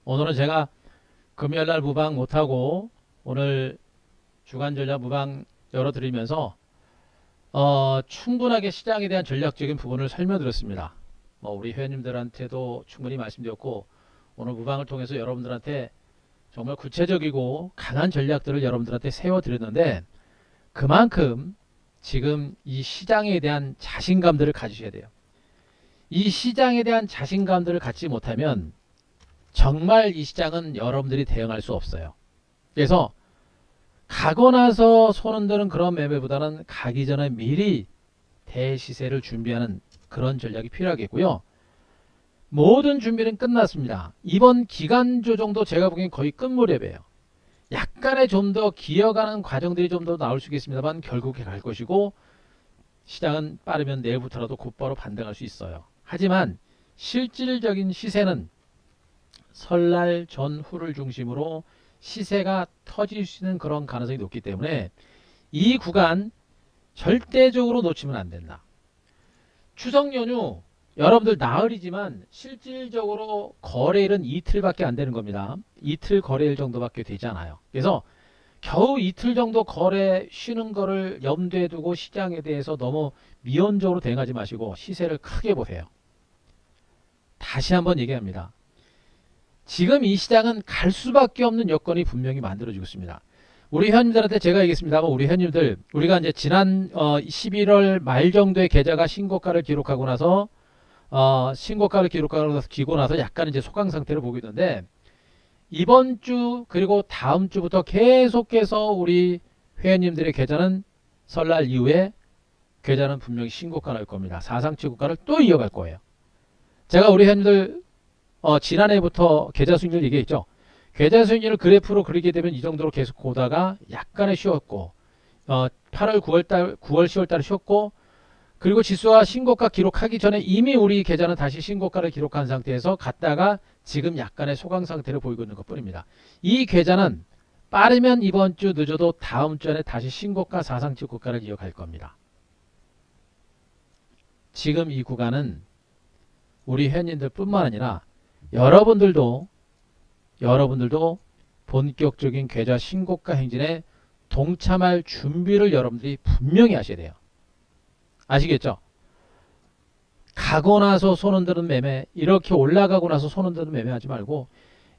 오늘은 제가 금요일날 무방 못하고 오늘 주간 전략 무방 열어드리면서 충분하게 시장에 대한 전략적인 부분을 설명드렸습니다. 뭐 우리 회원님들한테도 충분히 말씀드렸고 오늘 무방을 통해서 여러분들한테 정말 구체적이고 강한 전략들을 여러분들한테 세워드렸는데 그만큼 지금 이 시장에 대한 자신감들을 가지셔야 돼요. 이 시장에 대한 자신감들을 갖지 못하면 정말 이 시장은 여러분들이 대응할 수 없어요. 그래서 가고 나서 손 흔드는 그런 매매보다는 가기 전에 미리 대시세를 준비하는 그런 전략이 필요하겠고요. 모든 준비는 끝났습니다. 이번 기간 조정도 제가 보기엔 거의 끝 무렵이에요. 약간의 좀 더 기어가는 과정들이 좀 더 나올 수 있겠습니다만 결국에 갈 것이고 시장은 빠르면 내일부터라도 곧바로 반등할 수 있어요. 하지만 실질적인 시세는 설날 전후를 중심으로 시세가 터질 수 있는 그런 가능성이 높기 때문에 이 구간 절대적으로 놓치면 안 된다. 추석 연휴 여러분들 나흘이지만 실질적으로 거래일은 이틀밖에 안 되는 겁니다. 이틀 거래일 정도밖에 되지 않아요. 그래서 겨우 이틀 정도 거래 쉬는 거를 염두에 두고 시장에 대해서 너무 미온적으로 대응하지 마시고 시세를 크게 보세요. 다시 한번 얘기합니다. 지금 이 시장은 갈 수밖에 없는 여건이 분명히 만들어지고 있습니다. 우리 회원님들한테 제가 얘기했습니다만 우리 회원님들 우리가 이제 지난 11월 말 정도에 계좌가 신고가를 기록하고 나서 신고가를 기록하고 나서 약간 이제 소강 상태를 보고 있는데 이번 주 그리고 다음 주부터 계속해서 우리 회원님들의 계좌는 설날 이후에 계좌는 분명히 신고가 날 겁니다. 사상치 고가를 또 이어갈 거예요. 제가 우리 회원님들 지난해부터 계좌 수익률 얘기했죠. 계좌 수익률을 그래프로 그리게 되면 이 정도로 계속 보다가 약간의 쉬었고 8월 9월 10월 달에 쉬었고 그리고 지수가 신고가 기록하기 전에 이미 우리 계좌는 다시 신고가를 기록한 상태에서 갔다가 지금 약간의 소강 상태를 보이고 있는 것 뿐입니다. 이 계좌는 빠르면 이번 주 늦어도 다음 주 안에 다시 신고가 사상치 고가를 이어갈 겁니다. 지금 이 구간은 우리 회원님들 뿐만 아니라 여러분들도 본격적인 계좌 신고가 행진에 동참할 준비를 여러분들이 분명히 하셔야 돼요. 아시겠죠? 가고 나서 손 흔드는 매매, 이렇게 올라가고 나서 손 흔드는 매매 하지 말고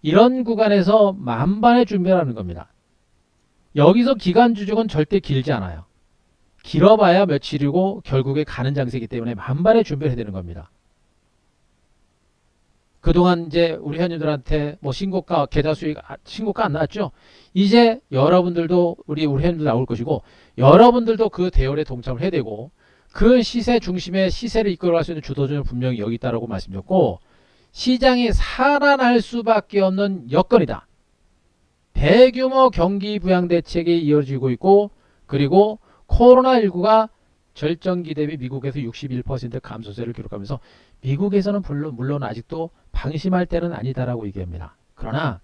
이런 구간에서 만반의 준비를 하는 겁니다. 여기서 기간 주중은 절대 길지 않아요. 길어봐야 며칠이고 결국에 가는 장세이기 때문에 만반의 준비를 해야 되는 겁니다. 그동안 이제 우리 회원님들한테 뭐 신고가, 계좌 수익, 신고가 안 나왔죠? 이제 여러분들도 우리 회원님들 나올 것이고 여러분들도 그 대열에 동참을 해야 되고 그 시세 중심의 시세를 이끌어갈 수 있는 주도주는 분명히 여기 있다라고 말씀드렸고 시장이 살아날 수밖에 없는 여건이다. 대규모 경기 부양 대책이 이어지고 있고 그리고 코로나19가 절정기 대비 미국에서 61% 감소세를 기록하면서 미국에서는 물론 아직도 방심할 때는 아니다라고 얘기합니다. 그러나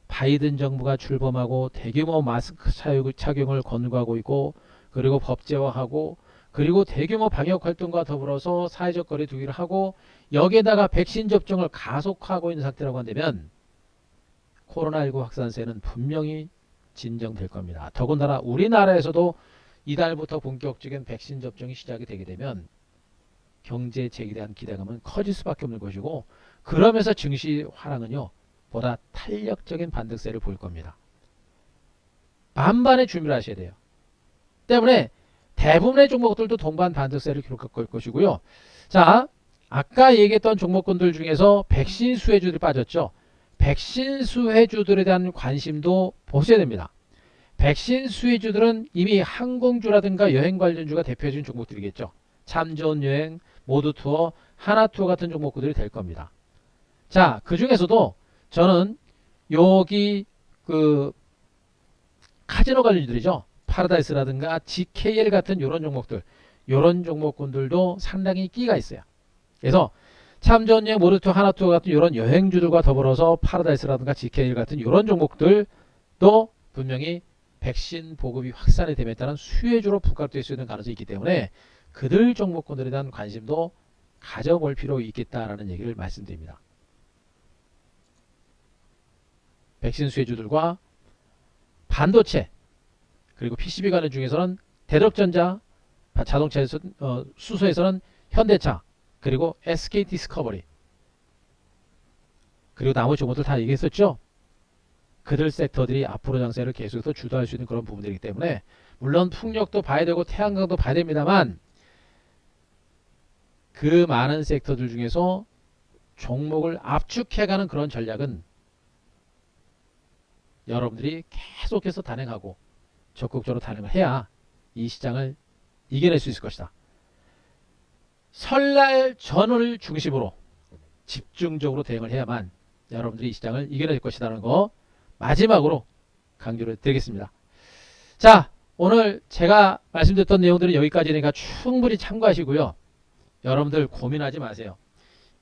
바이든 정부가 출범하고 대규모 마스크 착용을 권고하고 있고 그리고 법제화하고 그리고 대규모 방역 활동과 더불어서 사회적 거리 두기를 하고 여기에다가 백신 접종을 가속화하고 있는 상태라고 한다면 코로나19 확산세는 분명히 진정될 겁니다. 더군다나 우리나라에서도 이달부터 본격적인 백신 접종이 시작이 되게 되면 경제 재기에 대한 기대감은 커질 수밖에 없는 것이고 그러면서 증시 하락은요 보다 탄력적인 반등세를 보일 겁니다. 만반의 준비를 하셔야 돼요. 때문에 대부분의 종목들도 동반 반등세를 기록할 것이고요. 자, 아까 얘기했던 종목군들 중에서 백신 수혜주들이 빠졌죠. 백신 수혜주들에 대한 관심도 보셔야 됩니다. 백신 수혜주들은 이미 항공주라든가 여행 관련주가 대표적인 종목들이겠죠. 참 좋은 여행, 모두투어, 하나투어 같은 종목들이 될 겁니다. 자, 그 중에서도 저는 여기 그 카지노 관련주들이죠. 파라다이스라든가 GKL 같은 이런 종목들, 이런 종목군들도 상당히 끼가 있어요. 그래서 참 좋은 여행, 모두투어, 하나투어 같은 이런 여행주들과 더불어서 파라다이스라든가 GKL 같은 이런 종목들도 분명히 백신 보급이 확산이 됨에 따른 수혜주로 부각될 수 있는 가능성이 있기 때문에 그들 종목군들에 대한 관심도 가져볼 필요 있겠다라는 얘기를 말씀드립니다. 백신 수혜주들과 반도체 그리고 PCB 관련 중에서는 대덕전자, 자동차에서 수소에서는 현대차, 그리고 SK 디스커버리, 그리고 나머지 종목들 다 얘기했었죠. 그들 섹터들이 앞으로 장세를 계속해서 주도할 수 있는 그런 부분들이기 때문에 물론 풍력도 봐야 되고 태양광도 봐야 됩니다만 그 많은 섹터들 중에서 종목을 압축해가는 그런 전략은 여러분들이 계속해서 단행하고 적극적으로 단행을 해야 이 시장을 이겨낼 수 있을 것이다. 설날 전을 중심으로 집중적으로 대응을 해야만 여러분들이 이 시장을 이겨낼 것이라는 거 마지막으로 강조를 드리겠습니다. 자, 오늘 제가 말씀드렸던 내용들은 여기까지니까 충분히 참고하시고요. 여러분들 고민하지 마세요.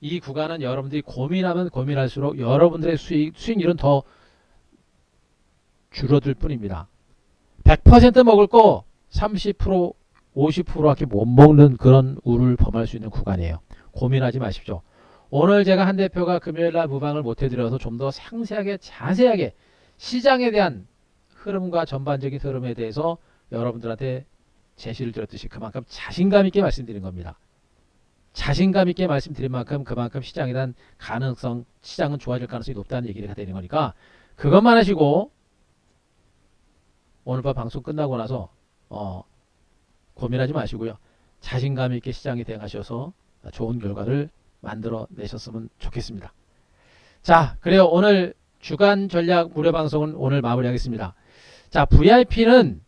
이 구간은 여러분들이 고민하면 고민할수록 여러분들의 수익률은 더 줄어들 뿐입니다. 100% 먹을 거 30%, 50%밖에 못 먹는 그런 우를 범할 수 있는 구간이에요. 고민하지 마십시오. 오늘 제가 한 대표가 금요일날 무방을 못 해드려서 좀 더 상세하게 자세하게 시장에 대한 흐름과 전반적인 흐름에 대해서 여러분들한테 제시를 드렸듯이 그만큼 자신감 있게 말씀드린 겁니다. 자신감 있게 말씀드린 만큼 그만큼 시장에 대한 가능성, 시장은 좋아질 가능성이 높다는 얘기가 되는 거니까 그것만 하시고 오늘 밤 방송 끝나고 나서 고민하지 마시고요. 자신감 있게 시장에 대응하셔서 좋은 결과를 만들어 내셨으면 좋겠습니다. 자, 그래요. 오늘 주간 전략 무료 방송은 오늘 마무리하겠습니다. 자, VIP는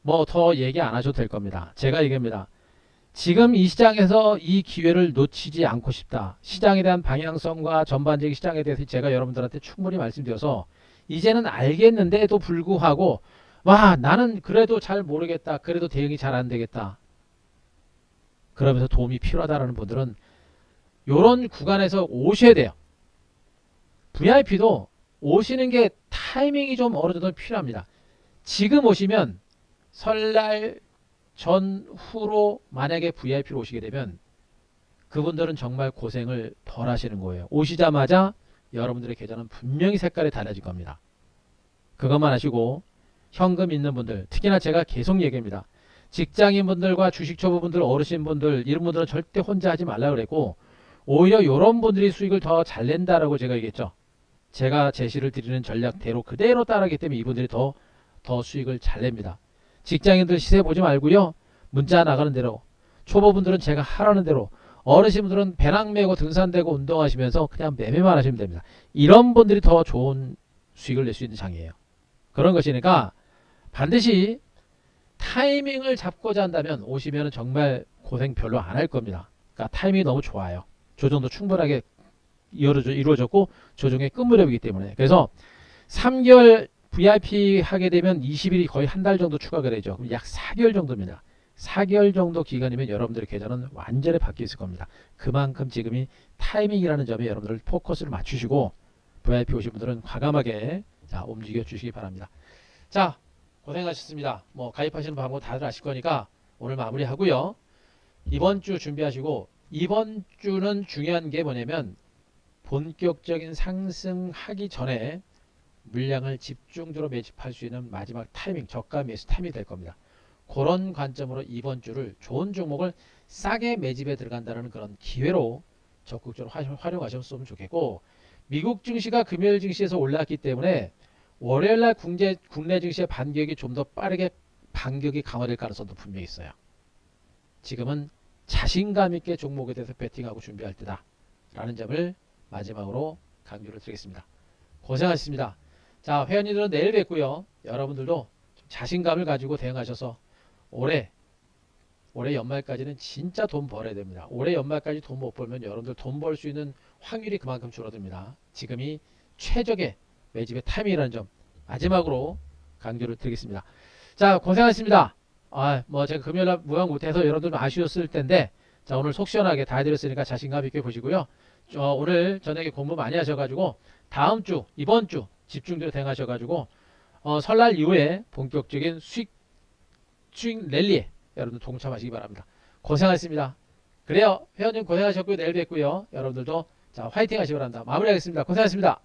뭐 더 얘기 안 하셔도 될 겁니다. 제가 얘기합니다. 지금 이 시장에서 이 기회를 놓치지 않고 싶다. 시장에 대한 방향성과 전반적인 시장에 대해서 제가 여러분들한테 충분히 말씀드려서 이제는 알겠는데도 불구하고 와, 나는 그래도 잘 모르겠다. 그래도 대응이 잘 안 되겠다. 그러면서 도움이 필요하다는 분들은 이런 구간에서 오셔야 돼요. VIP도 오시는 게 타이밍이 좀 어느 정도 필요합니다. 지금 오시면 설날 전후로 만약에 VIP로 오시게 되면 그분들은 정말 고생을 덜 하시는 거예요. 오시자마자 여러분들의 계좌는 분명히 색깔이 달라질 겁니다. 그것만 하시고 현금 있는 분들, 특히나 제가 계속 얘기합니다. 직장인분들과 주식초보분들, 어르신분들 이런 분들은 절대 혼자 하지 말라 그랬고 오히려 이런 분들이 수익을 더 잘 낸다라고 제가 얘기했죠. 제가 제시를 드리는 전략대로 그대로 따라하기 때문에 이분들이 더 수익을 잘 냅니다. 직장인들 시세 보지 말고요. 문자 나가는 대로, 초보분들은 제가 하라는 대로, 어르신분들은 배낭 메고 등산되고 운동하시면서 그냥 매매만 하시면 됩니다. 이런 분들이 더 좋은 수익을 낼 수 있는 장이에요. 그런 것이니까 반드시 타이밍을 잡고자 한다면 오시면 정말 고생 별로 안 할 겁니다. 그러니까 타이밍이 너무 좋아요. 조정도 충분하게 이루어졌고 조정의 끝무렵이기 때문에. 그래서 3개월 VIP 하게 되면 20일이 거의 한 달 정도 추가가 되죠. 그럼 약 4개월 정도입니다. 4개월 정도 기간이면 여러분들의 계좌는 완전히 바뀌어 있을 겁니다. 그만큼 지금이 타이밍이라는 점에 여러분들 포커스를 맞추시고 VIP 오신 분들은 과감하게 움직여 주시기 바랍니다. 자, 고생하셨습니다. 뭐 가입하시는 방법 다들 아실 거니까 오늘 마무리하고요. 이번 주 준비하시고 이번 주는 중요한 게 뭐냐면 본격적인 상승하기 전에 물량을 집중적으로 매집할 수 있는 마지막 타이밍, 저가 매수 타이밍이 될 겁니다. 그런 관점으로 이번 주를 좋은 종목을 싸게 매집에 들어간다는 그런 기회로 적극적으로 활용하셨으면 좋겠고, 미국 증시가 금요일 증시에서 올랐기 때문에 월요일날 국내 증시의 반격이 좀 더 빠르게 반격이 강화될 가능성도 분명히 있어요. 지금은 자신감 있게 종목에 대해서 배팅하고 준비할 때다 라는 점을 마지막으로 강조를 드리겠습니다. 고생하셨습니다. 자, 회원님들은 내일 뵙고요. 여러분들도 자신감을 가지고 대응하셔서 올해 연말까지는 진짜 돈 벌어야 됩니다. 올해 연말까지 돈 못 벌면 여러분들 돈 벌 수 있는 확률이 그만큼 줄어듭니다. 지금이 최적의 매집의 타이밍이라는 점 마지막으로 강조를 드리겠습니다. 자, 고생하셨습니다. 뭐 제가 금요일날 무방 못해서 여러분들 아쉬웠을 텐데, 자, 오늘 속 시원하게 다 해드렸으니까 자신감 있게 보시고요. 오늘 저녁에 공부 많이 하셔가지고 다음 주, 이번 주 집중적으로 대응하셔가지고 설날 이후에 본격적인 수익 랠리에 여러분들 동참하시기 바랍니다. 고생하셨습니다. 그래요. 회원님 고생하셨고요. 내일 뵙고요. 여러분들도 자 화이팅 하시기 바랍니다. 마무리하겠습니다. 고생하셨습니다.